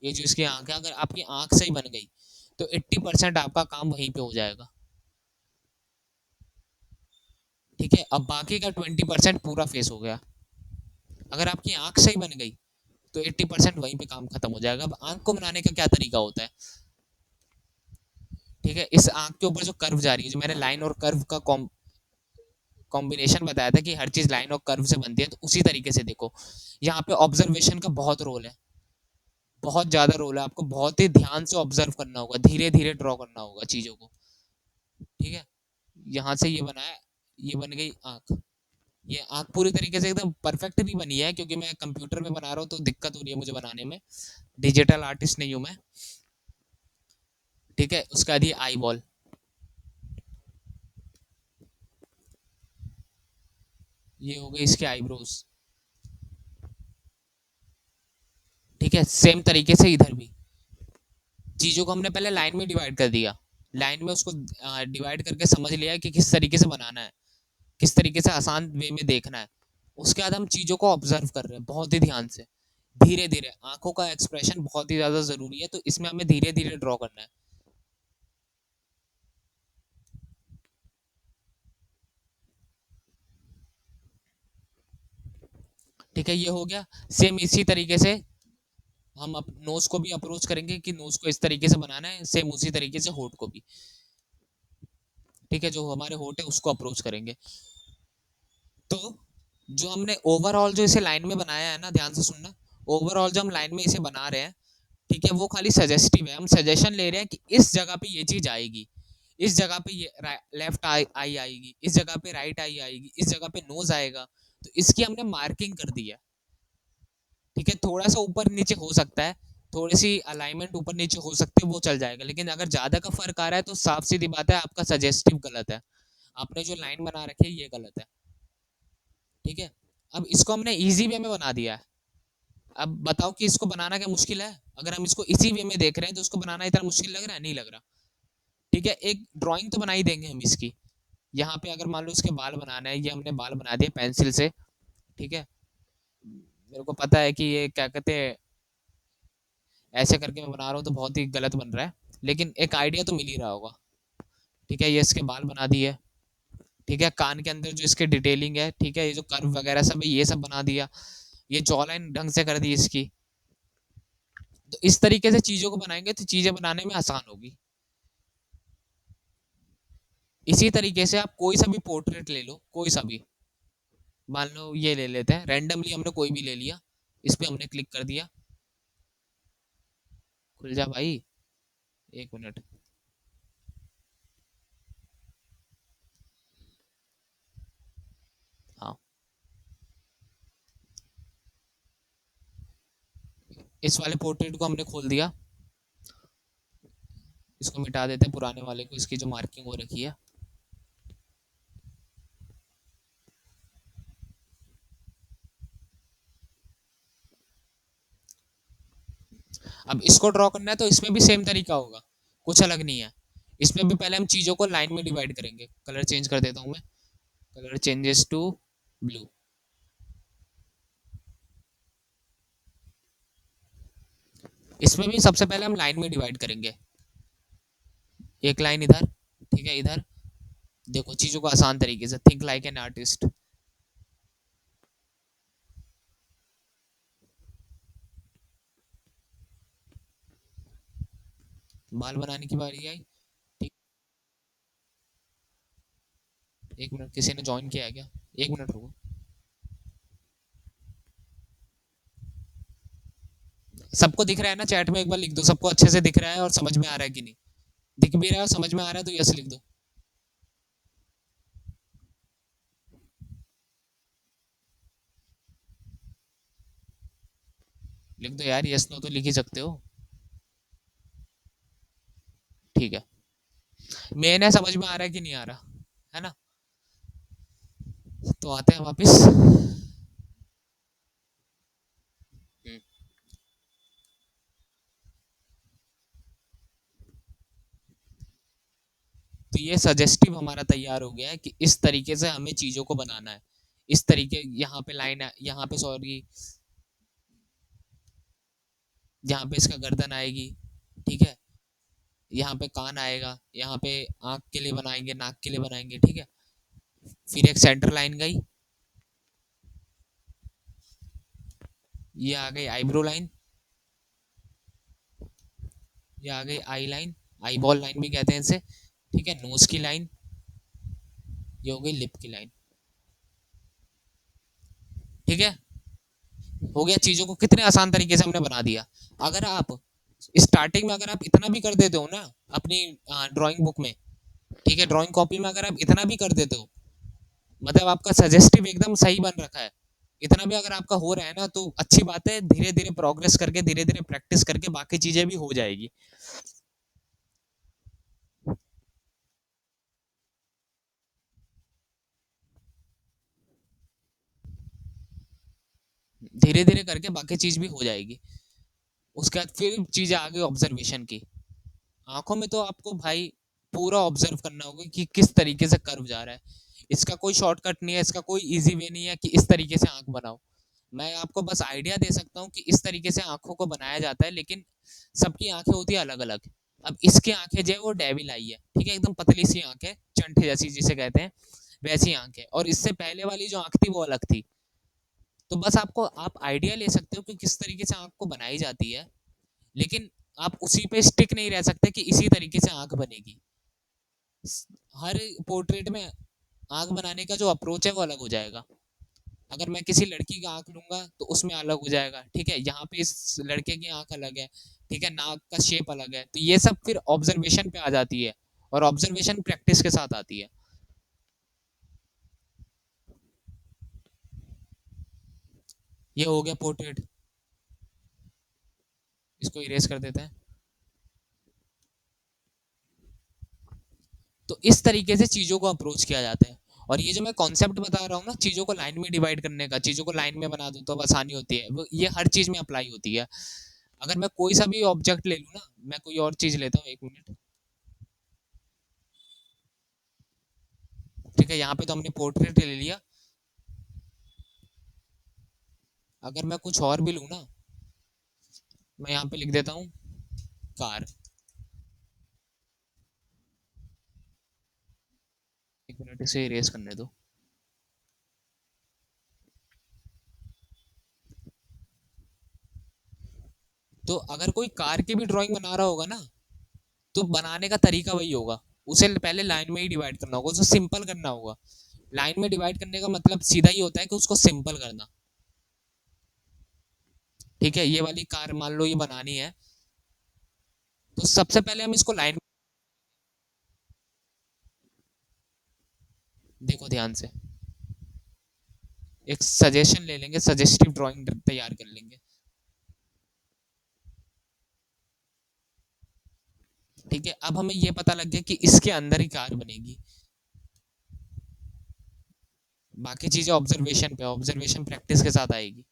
ये जो इसकी आंख है, अगर आपकी आंख सही बन गई तो 80% आपका काम वहीं पे हो जाएगा। ठीक है, अब बाकी का 20% पूरा फेस हो गया। अगर आपकी आंख सही बन गई तो 80% वहीं पे काम खत्म हो जाएगा। अब आंख को बनाने का क्या तरीका होता है? ठीक है, इस आंख के ऊपर जो कर्व जा रही है, जो मैंने लाइन और कर्व का कॉम्बिनेशन बताया था कि हर चीज लाइन और कर्व से बनती है, तो उसी तरीके से देखो, यहाँ पे ऑब्जर्वेशन का बहुत रोल है, बहुत ज्यादा रोल है। आपको बहुत ही ध्यान से ऑब्जर्व करना होगा, धीरे धीरे ड्रॉ करना होगा चीजों को। ठीक है, यहाँ से ये बनाया, ये बन गई आंख। ये आंख पूरी तरीके से एकदम परफेक्ट नहीं बनी है, क्योंकि मैं कंप्यूटर में बना रहा हूँ तो दिक्कत हो रही है मुझे बनाने में, डिजिटल आर्टिस्ट नहीं हूँ मैं। ठीक है, उसका दी आई बॉल। ये हो गई इसके आईब्रोज। ठीक है, सेम तरीके से इधर भी चीजों को हमने पहले लाइन में डिवाइड कर दिया, लाइन में उसको डिवाइड करके समझ लिया कि किस तरीके से बनाना है, किस तरीके से आसान वे में देखना है। उसके बाद हम चीजों को ऑब्जर्व कर रहे हैं बहुत ही ध्यान से, धीरे धीरे। आंखों का एक्सप्रेशन बहुत ही ज्यादा जरूरी है, तो इसमें हमें धीरे धीरे ड्रॉ करना है। ठीक है, ये हो गया। सेम इसी तरीके से हम नोज को भी अप्रोच करेंगे कि नोज को इस तरीके से बनाना है, सेम उसी तरीके से होठ को भी। ठीक है, जो हमारे होठ है उसको अप्रोच करेंगे। तो जो हमने ओवरऑल जो इसे लाइन में बनाया है ना, ध्यान से सुनना, ओवरऑल जो हम लाइन में इसे बना रहे हैं, ठीक है, वो खाली सजेस्टिव है। हम सजेशन ले रहे हैं कि इस जगह पे ये चीज आएगी, इस जगह पे ये लेफ्ट आई आएगी, इस जगह पे राइट आई आएगी, इस जगह पे नोज आएगा। तो इसकी हमने मार्किंग कर दी है। ठीक है, थोड़ा सा ऊपर नीचे हो सकता है, थोड़ी सी अलाइनमेंट ऊपर नीचे हो सकती है, वो चल जाएगा, लेकिन अगर ज्यादा का फर्क आ रहा है तो साफ सीधी बात है, आपका सजेस्टिव गलत है, आपने जो लाइन बना रखी है ये गलत है। ठीक है, अब इसको हमने इजी वे में बना दिया है। अब बताओ कि इसको बनाना क्या मुश्किल है? अगर हम इसको इसी वे में देख रहे हैं तो इसको बनाना इतना मुश्किल लग रहा है? नहीं लग रहा। ठीक है, एक ड्राइंग तो बना ही देंगे हम इसकी। यहाँ पे अगर मान लो इसके बाल बनाना है, ये हमने बाल बना दिए पेंसिल से। ठीक है, मेरे को पता है कि ये क्या कहते हैं, ऐसे करके मैं बना रहा हूँ तो बहुत ही गलत बन रहा है, लेकिन एक आइडिया तो मिल ही रहा होगा। ठीक है, ये इसके बाल बना दिए। ठीक है, कान के अंदर जो इसके डिटेलिंग है, ठीक है, ये जो कर्व वगैरह सब है ये सब बना दिया, ये जॉ लाइन ढंग से कर दी इसकी। तो इस तरीके से चीजों को बनाएंगे तो चीजें बनाने में आसान होगी। इसी तरीके से आप कोई सा भी पोर्ट्रेट ले लो, कोई सा भी, मान लो ये ले लेते हैं रैंडमली, हमने कोई भी ले लिया, इस पे हमने क्लिक कर दिया। खुल जा भाई, 1 मिनट। हाँ, इस वाले पोर्ट्रेट को हमने खोल दिया, इसको मिटा देते हैं पुराने वाले को, इसकी जो मार्किंग हो रखी है। अब इसको ड्रॉ करना है तो इसमें भी सेम तरीका होगा, कुछ अलग नहीं है। इसमें भी पहले हम चीजों को लाइन में डिवाइड करेंगे। कलर चेंज कर देता हूँ मैं, कलर चेंजेस टू ब्लू। इसमें भी सबसे पहले हम लाइन में डिवाइड करेंगे, एक लाइन इधर, ठीक है, इधर। देखो चीजों को आसान तरीके से, थिंक लाइक एन आर्टिस्ट। बाल बनाने की बारी आई। ठीक, 1 मिनट, किसी ने ज्वाइन किया है क्या? 1 मिनट रुको। सबको दिख रहा है ना? चैट में एक बार लिख दो, सबको अच्छे से दिख रहा है और समझ में आ रहा है कि नहीं? दिख भी रहा है और समझ में आ रहा है तो यस लिख दो। लिख दो यार, यस नो तो लिख ही सकते हो। ठीक है, मेन है समझ में आ रहा है कि नहीं आ रहा, है ना? तो आते हैं वापस। हम्म, तो ये सजेस्टिव हमारा तैयार हो गया है कि इस तरीके से हमें चीजों को बनाना है। इस तरीके, यहाँ पे लाइन है, यहाँ पे सॉरी, यहाँ पे इसका गर्दन आएगी, ठीक है, यहाँ पे कान आएगा, यहाँ पे आंख के लिए बनाएंगे, नाक के लिए बनाएंगे, ठीक है। फिर एक सेंटर लाइन गई, ये आ गई आईब्रो लाइन, ये आ गई आई लाइन, आई बॉल लाइन भी कहते हैं इसे, ठीक है। नोज की लाइन, ये हो गई लिप की लाइन, ठीक है। हो गया, चीजों को कितने आसान तरीके से हमने बना दिया। अगर आप स्टार्टिंग में अगर आप इतना भी कर देते हो ना अपनी ड्राइंग बुक में, ठीक है, ड्राइंग कॉपी में अगर आप इतना भी कर देते हो, मतलब आपका सजेस्टिव एकदम सही बन रखा है, इतना भी अगर आपका हो रहा है ना, तो अच्छी बात है। धीरे धीरे प्रोग्रेस करके, धीरे धीरे प्रैक्टिस करके बाकी चीजें भी हो जाएगी। धीरे धीरे करके बाकी चीज भी हो जाएगी। उसके बाद फिर चीजें आ गई ऑब्जर्वेशन की। आंखों में तो आपको भाई पूरा ऑब्जर्व करना होगा कि किस तरीके से कर्व जा रहा है। इसका कोई शॉर्टकट नहीं है, इसका कोई इजी वे नहीं है कि इस तरीके से आंख बनाओ। मैं आपको बस आइडिया दे सकता हूँ कि इस तरीके से आंखों को बनाया जाता है, लेकिन सबकी आंखें होती है अलग अलग। अब इसकी आंखें जो है वो डेविल आई है, ठीक है, एकदम पतली सी आंख है, चंठे जैसी जिसे कहते हैं, वैसी आंख है। और इससे पहले वाली जो आंख थी वो अलग थी। तो बस आपको आप आइडिया ले सकते हो कि किस तरीके से आंख को बनाई जाती है, लेकिन आप उसी पे स्टिक नहीं रह सकते कि इसी तरीके से आंख बनेगी। हर पोर्ट्रेट में आंख बनाने का जो अप्रोच है वो अलग हो जाएगा। अगर मैं किसी लड़की का आंख लूंगा तो उसमें अलग हो जाएगा, ठीक है। यहाँ पे इस लड़के की आंख अलग है, ठीक है, नाक का शेप अलग है। तो ये सब फिर ऑब्जर्वेशन पे आ जाती है, और ऑब्जर्वेशन प्रैक्टिस के साथ आती है। ये हो गया पोर्ट्रेट, इसको इरेज कर देते हैं। तो इस तरीके से चीजों को अप्रोच किया जाता है। और ये जो मैं कॉन्सेप्ट बता रहा हूँ ना, चीजों को लाइन में डिवाइड करने का, चीजों को लाइन में बना दो तो अब आसानी होती है, ये हर चीज में अप्लाई होती है। अगर मैं कोई सा भी ऑब्जेक्ट ले लूँ ना, मैं कोई और चीज लेता हूँ, एक मिनट, ठीक है, यहाँ पे तो हमने पोर्ट्रेट ले लिया। अगर मैं कुछ और भी लूँ ना, मैं यहाँ पे लिख देता हूँ कार। एक मिनट, इसे इरेज करने दो। तो अगर कोई कार की भी ड्राइंग बना रहा होगा ना, तो बनाने का तरीका वही होगा। उसे पहले लाइन में ही डिवाइड करना होगा, उसे सिंपल करना होगा। लाइन में डिवाइड करने का मतलब सीधा ही होता है कि उसको सिंपल करना, ठीक है। ये वाली कार मान लो ये बनानी है, तो सबसे पहले हम इसको लाइन, देखो ध्यान से, एक सजेशन ले लेंगे, सजेस्टिव ड्राइंग तैयार कर लेंगे, ठीक है। अब हमें ये पता लग गया कि इसके अंदर ही कार बनेगी। बाकी चीजें ऑब्जर्वेशन पे, ऑब्जर्वेशन प्रैक्टिस के साथ आएगी,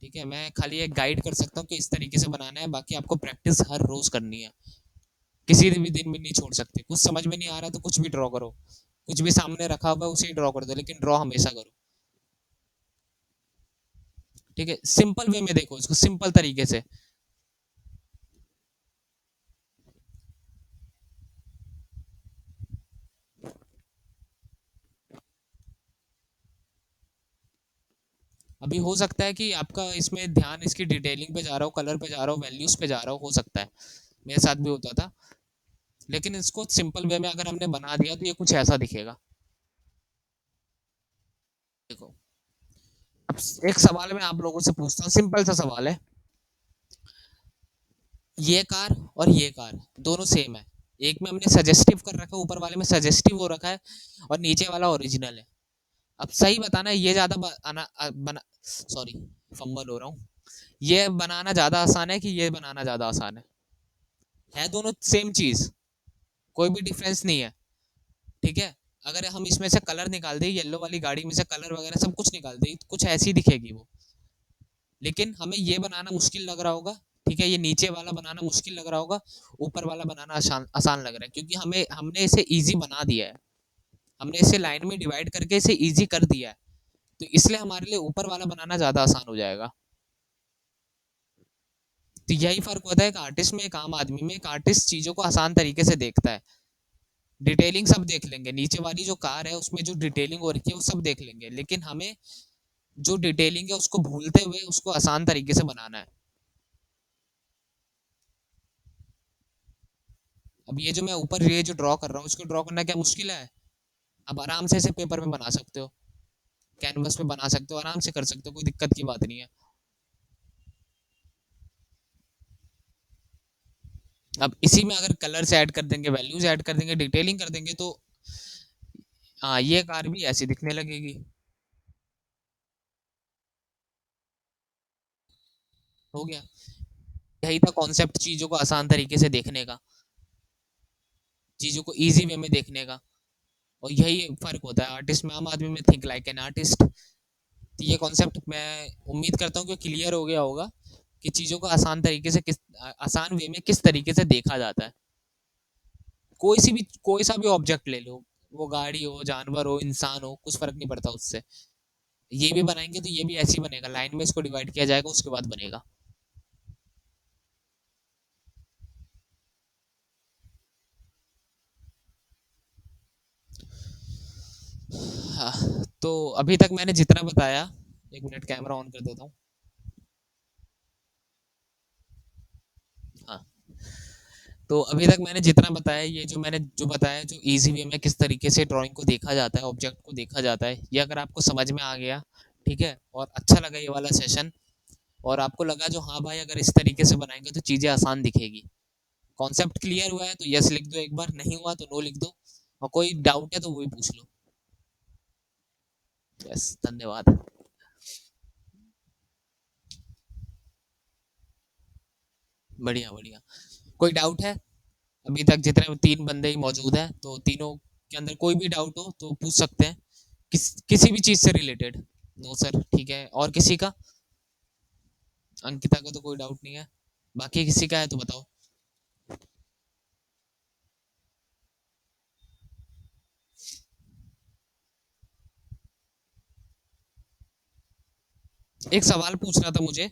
ठीक है। मैं खाली एक गाइड कर सकता हूँ कि इस तरीके से बनाना है, बाकी आपको प्रैक्टिस हर रोज करनी है, किसी भी दिन में नहीं छोड़ सकते। कुछ समझ में नहीं आ रहा तो कुछ भी ड्रॉ करो, कुछ भी सामने रखा हुआ है उसे ड्रॉ कर दो, लेकिन ड्रॉ हमेशा करो, ठीक है। सिंपल वे में देखो इसको, सिंपल तरीके से। अभी हो सकता है कि आपका इसमें ध्यान इसकी डिटेलिंग पे जा रहा हो, कलर पे जा रहा हो, वैल्यूज पे जा रहा हो सकता है, मेरे साथ भी होता था। लेकिन इसको सिंपल वे में अगर हमने बना दिया तो ये कुछ ऐसा दिखेगा। देखो, अब एक सवाल मैं आप लोगों से पूछता हूँ, सिंपल सा सवाल है। ये कार और ये कार दोनों सेम है। एक में हमने सजेस्टिव कर रखा है, ऊपर वाले में सजेस्टिव हो रखा है, और नीचे वाला ओरिजिनल है। अब सही बताना है, ये ज्यादा बना, सॉरी, फंबल हो रहा हूँ। ये बनाना ज्यादा आसान है कि ये बनाना ज्यादा आसान है दोनों सेम चीज, कोई भी डिफरेंस नहीं है, ठीक है। अगर हम इसमें से कलर निकाल दें, येलो वाली गाड़ी में से कलर वगैरह सब कुछ निकाल दें, कुछ ऐसी दिखेगी वो। लेकिन हमें ये बनाना मुश्किल लग रहा होगा, ठीक है, ये नीचे वाला बनाना मुश्किल लग रहा होगा, ऊपर वाला बनाना आसान आसान लग रहा है, क्योंकि हमें हमने इसे इजी बना दिया है। हमने इसे लाइन में डिवाइड करके इसे इजी कर दिया है, तो इसलिए हमारे लिए ऊपर वाला बनाना ज्यादा आसान हो जाएगा। तो यही फर्क होता है एक आर्टिस्ट में, एक आम आदमी में। एक आर्टिस्ट चीजों को आसान तरीके से देखता है, डिटेलिंग सब देख लेंगे, नीचे वाली जो कार है उसमें जो डिटेलिंग हो रखी है वो सब देख लेंगे, लेकिन हमें जो डिटेलिंग है उसको भूलते हुए उसको आसान तरीके से बनाना है। अब ये जो मैं ऊपर ये जो ड्रॉ कर रहा हूँ, इसको ड्रॉ करना क्या मुश्किल है? अब आराम से इसे पेपर में बना सकते हो, कैनवस पे बना सकते हो, आराम से कर सकते हो, कोई दिक्कत की बात नहीं है। अब इसी में अगर कलर्स ऐड कर देंगे, वैल्यूज ऐड कर देंगे, डिटेलिंग कर देंगे, तो हाँ, ये कार भी ऐसी दिखने लगेगी। हो गया। यही था कॉन्सेप्ट, चीजों को आसान तरीके से देखने का, चीजों को इजी वे में देखने का। और यही फर्क होता है आर्टिस्ट में, आम आदमी में, थिंक लाइक एन आर्टिस्ट। तो ये कॉन्सेप्ट मैं उम्मीद करता हूँ कि क्लियर हो गया होगा कि चीजों को आसान तरीके से किस आसान वे में किस तरीके से देखा जाता है। कोई सा भी ऑब्जेक्ट ले लो, वो गाड़ी हो, जानवर हो, इंसान हो, कुछ फर्क नहीं पड़ता उससे। ये भी बनाएंगे तो ये भी ऐसे ही बनेगा, लाइन में इसको डिवाइड किया जाएगा, उसके बाद बनेगा। हाँ, तो अभी तक मैंने जितना बताया, एक मिनट कैमरा ऑन कर देता हूँ। हाँ, तो अभी तक मैंने जितना बताया, ये जो मैंने जो बताया, जो इजी वे में किस तरीके से ड्राइंग को देखा जाता है, ऑब्जेक्ट को देखा जाता है, ये अगर आपको समझ में आ गया, ठीक है, और अच्छा लगा ये वाला सेशन, और आपको लगा जो हाँ भाई अगर इस तरीके से बनाएंगे तो चीजें आसान दिखेगी, कॉन्सेप्ट क्लियर हुआ है तो यस लिख दो एक बार, नहीं हुआ तो नो लिख दो, और कोई डाउट है तो वो भी पूछ लो। यस, धन्यवाद। बढ़िया बढ़िया। कोई डाउट है? अभी तक जितने तीन बंदे ही मौजूद हैं, तो तीनों के अंदर कोई भी डाउट हो तो पूछ सकते हैं, किसी भी चीज से रिलेटेड। नो सर, ठीक है, और किसी का? अंकिता का तो कोई डाउट नहीं है, बाकी किसी का है तो बताओ। एक सवाल पूछना था मुझे,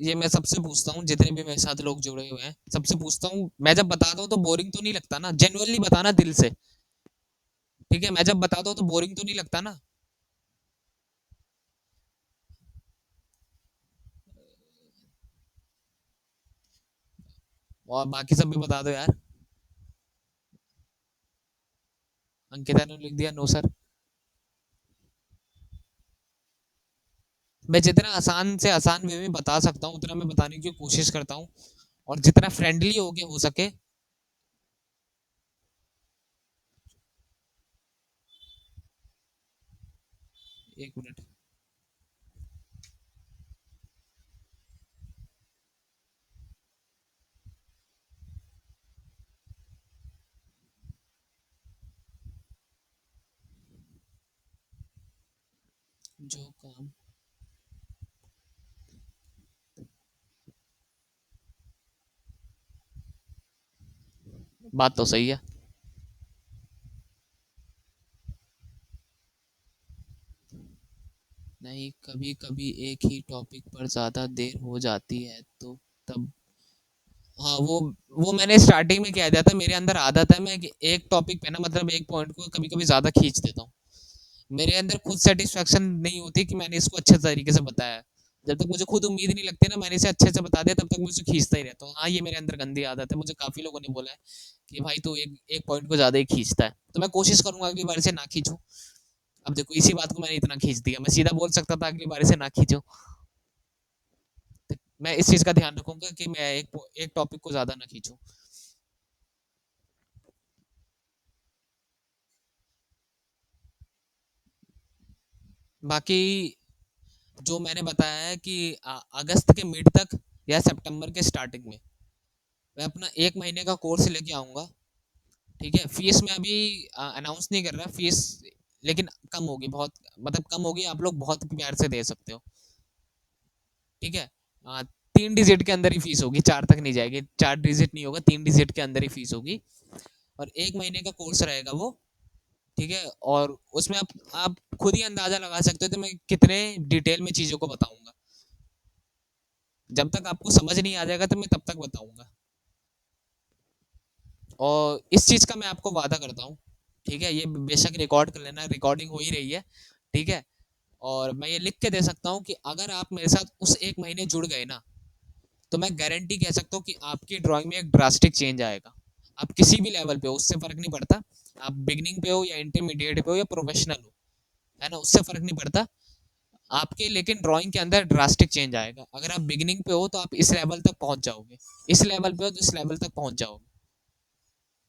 ये मैं सबसे पूछता हूँ, जितने भी मेरे साथ लोग जुड़े हुए हैं सबसे पूछता हूँ, मैं जब बताता हूँ तो बोरिंग तो नहीं लगता ना? जेनुअनली बताना, दिल से। ठीक है, मैं जब बताता हूँ तो बोरिंग तो नहीं लगता ना? और बाकी सब भी बता दो यार। अंकिता ने लिख दिया नो सर। मैं जितना आसान से आसान वे में बता सकता हूँ उतना मैं बताने की कोशिश करता हूँ, और जितना फ्रेंडली हो के हो सके। एक मिनट। जो काम, बात तो सही है। नहीं, कभी कभी एक ही टॉपिक पर ज्यादा देर हो जाती है तो तब, हाँ, वो मैंने स्टार्टिंग में कह दिया था, मेरे अंदर आदत है, मैं एक टॉपिक पे ना, मतलब एक पॉइंट को कभी कभी ज्यादा खींच देता हूँ। मेरे अंदर खुद सेटिस्फेक्शन नहीं होती कि मैंने इसको अच्छे तरीके से बताया। जब तक मुझे खुद उम्मीद नहीं लगती ना मैंने इसे अच्छे से बता दिया, तब तक मुझे खींचता ही रहता हूँ। हाँ, ये मेरे अंदर गंदी आदत है, मुझे काफी लोगों ने बोला है कि भाई तू एक एक पॉइंट को ज्यादा ही खींचता है, तो मैं कोशिश करूंगा अगली बार से ना खींचूं। अब देखो, इसी बात को मैंने इतना खींच दिया, मैं सीधा बोल सकता था अगली बार से ना खींचो। तो मैं इस चीज का ध्यान रखूंगा कि मैं एक टॉपिक को ज्यादा ना खींचूं। बाकी जो मैंने बताया है कि अगस्त के मिड तक या सितंबर के स्टार्टिंग में मैं अपना एक महीने का कोर्स लेके आऊंगा। ठीक है, फीस मैं अभी अनाउंस नहीं कर रहा फीस, लेकिन कम होगी बहुत, मतलब कम होगी, आप लोग बहुत प्यार से दे सकते हो। ठीक है, 3 डिजिट के अंदर ही फीस होगी, 4 तक नहीं जाएगी, 4 डिजिट नहीं होगा, 3 डिजिट के अंदर ही फीस होगी। और 1 महीने का कोर्स रहेगा वो। ठीक है, और उसमें आप खुद ही अंदाजा लगा सकते हो तो मैं कितने डिटेल में चीजों को बताऊंगा। जब तक आपको समझ नहीं आ जाएगा तो मैं तब तक बताऊंगा। और इस चीज का मैं आपको वादा करता हूँ, ठीक है, ये बेशक रिकॉर्ड कर लेना, रिकॉर्डिंग हो ही रही है, ठीक है। और मैं ये लिख के दे सकता हूँ कि अगर आप मेरे साथ उस 1 महीने जुड़ गए ना, तो मैं गारंटी कह सकता हूँ कि आपकी ड्राइंग में एक ड्रास्टिक चेंज आएगा। आप किसी भी लेवल पे हो, उससे फर्क नहीं पड़ता, आप बिगनिंग पे हो या इंटरमीडिएट पे हो या प्रोफेशनल हो, है ना, उससे फर्क नहीं पड़ता आपके, लेकिन ड्राइंग के अंदर ड्रास्टिक चेंज आएगा। अगर आप बिगिनिंग पे हो तो आप इस लेवल तक पहुंच जाओगे, इस लेवल पे हो तो इस लेवल तक पहुंच जाओगे।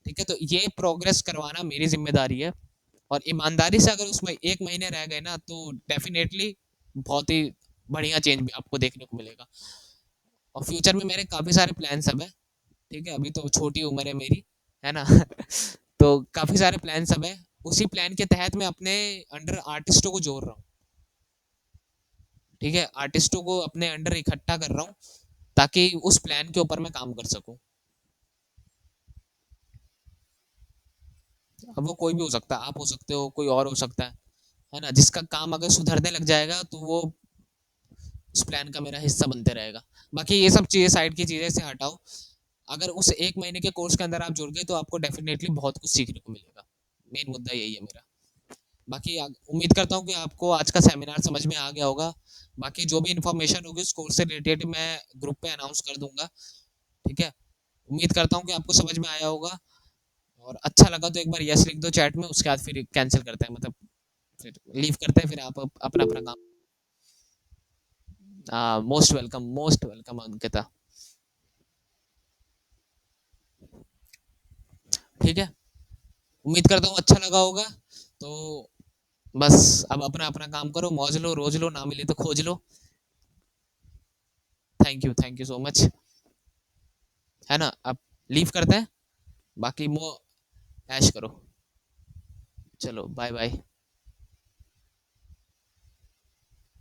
ठीक है, तो ये प्रोग्रेस करवाना मेरी जिम्मेदारी है। और ईमानदारी से अगर उसमें 1 महीने रह गए ना, तो डेफिनेटली बहुत ही बढ़िया चेंज भी आपको देखने को मिलेगा। और फ्यूचर में मेरे काफ़ी सारे प्लान सब है। ठीक है, अभी तो छोटी उम्र है मेरी, है ना। तो काफ़ी सारे प्लान सब है। उसी प्लान के तहत मैं अपने अंडर आर्टिस्टों को जोड़ रहा हूँ। ठीक है, आर्टिस्टों को अपने अंडर इकट्ठा कर रहा हूँ, ताकि उस प्लान के ऊपर मैं काम कर सकूँ। अब वो कोई भी हो सकता है, आप हो सकते हो, कोई और हो सकता है ना, जिसका काम अगर सुधरने लग जाएगा तो वो उस प्लान का मेरा हिस्सा बनते रहेगा। बाकी ये सब चीज़ें साइड की चीज़ें से हटाओ। अगर उस 1 महीने के कोर्स के अंदर आप जुड़ गए तो आपको डेफिनेटली बहुत कुछ सीखने को मिलेगा। मेन मुद्दा यही है मेरा। बाकी उम्मीद करता हूँ कि आपको आज का सेमिनार समझ में आ गया होगा। बाकी जो भी इंफॉर्मेशन होगी उस कोर्स से रिलेटेड मैं ग्रुप पे अनाउंस कर दूंगा। ठीक है, उम्मीद करता हूँ कि आपको समझ में आया होगा। और अच्छा लगा तो एक बार यस लिख दो चैट में, उसके बाद फिर कैंसिल करते हैं, मतलब फिर लीव करते हैं, फिर आप अपना अपना काम। Most welcome, most welcome Ankita. ठीक है, उम्मीद करता हूँ अच्छा लगा होगा। तो बस अब अपना अपना काम करो, मौज लो, रोज लो, ना मिले तो खोज लो। थैंक यू सो मच, है ना। अब लीव करते हैं, बाकी मो ऐश करो। चलो बाय बाय।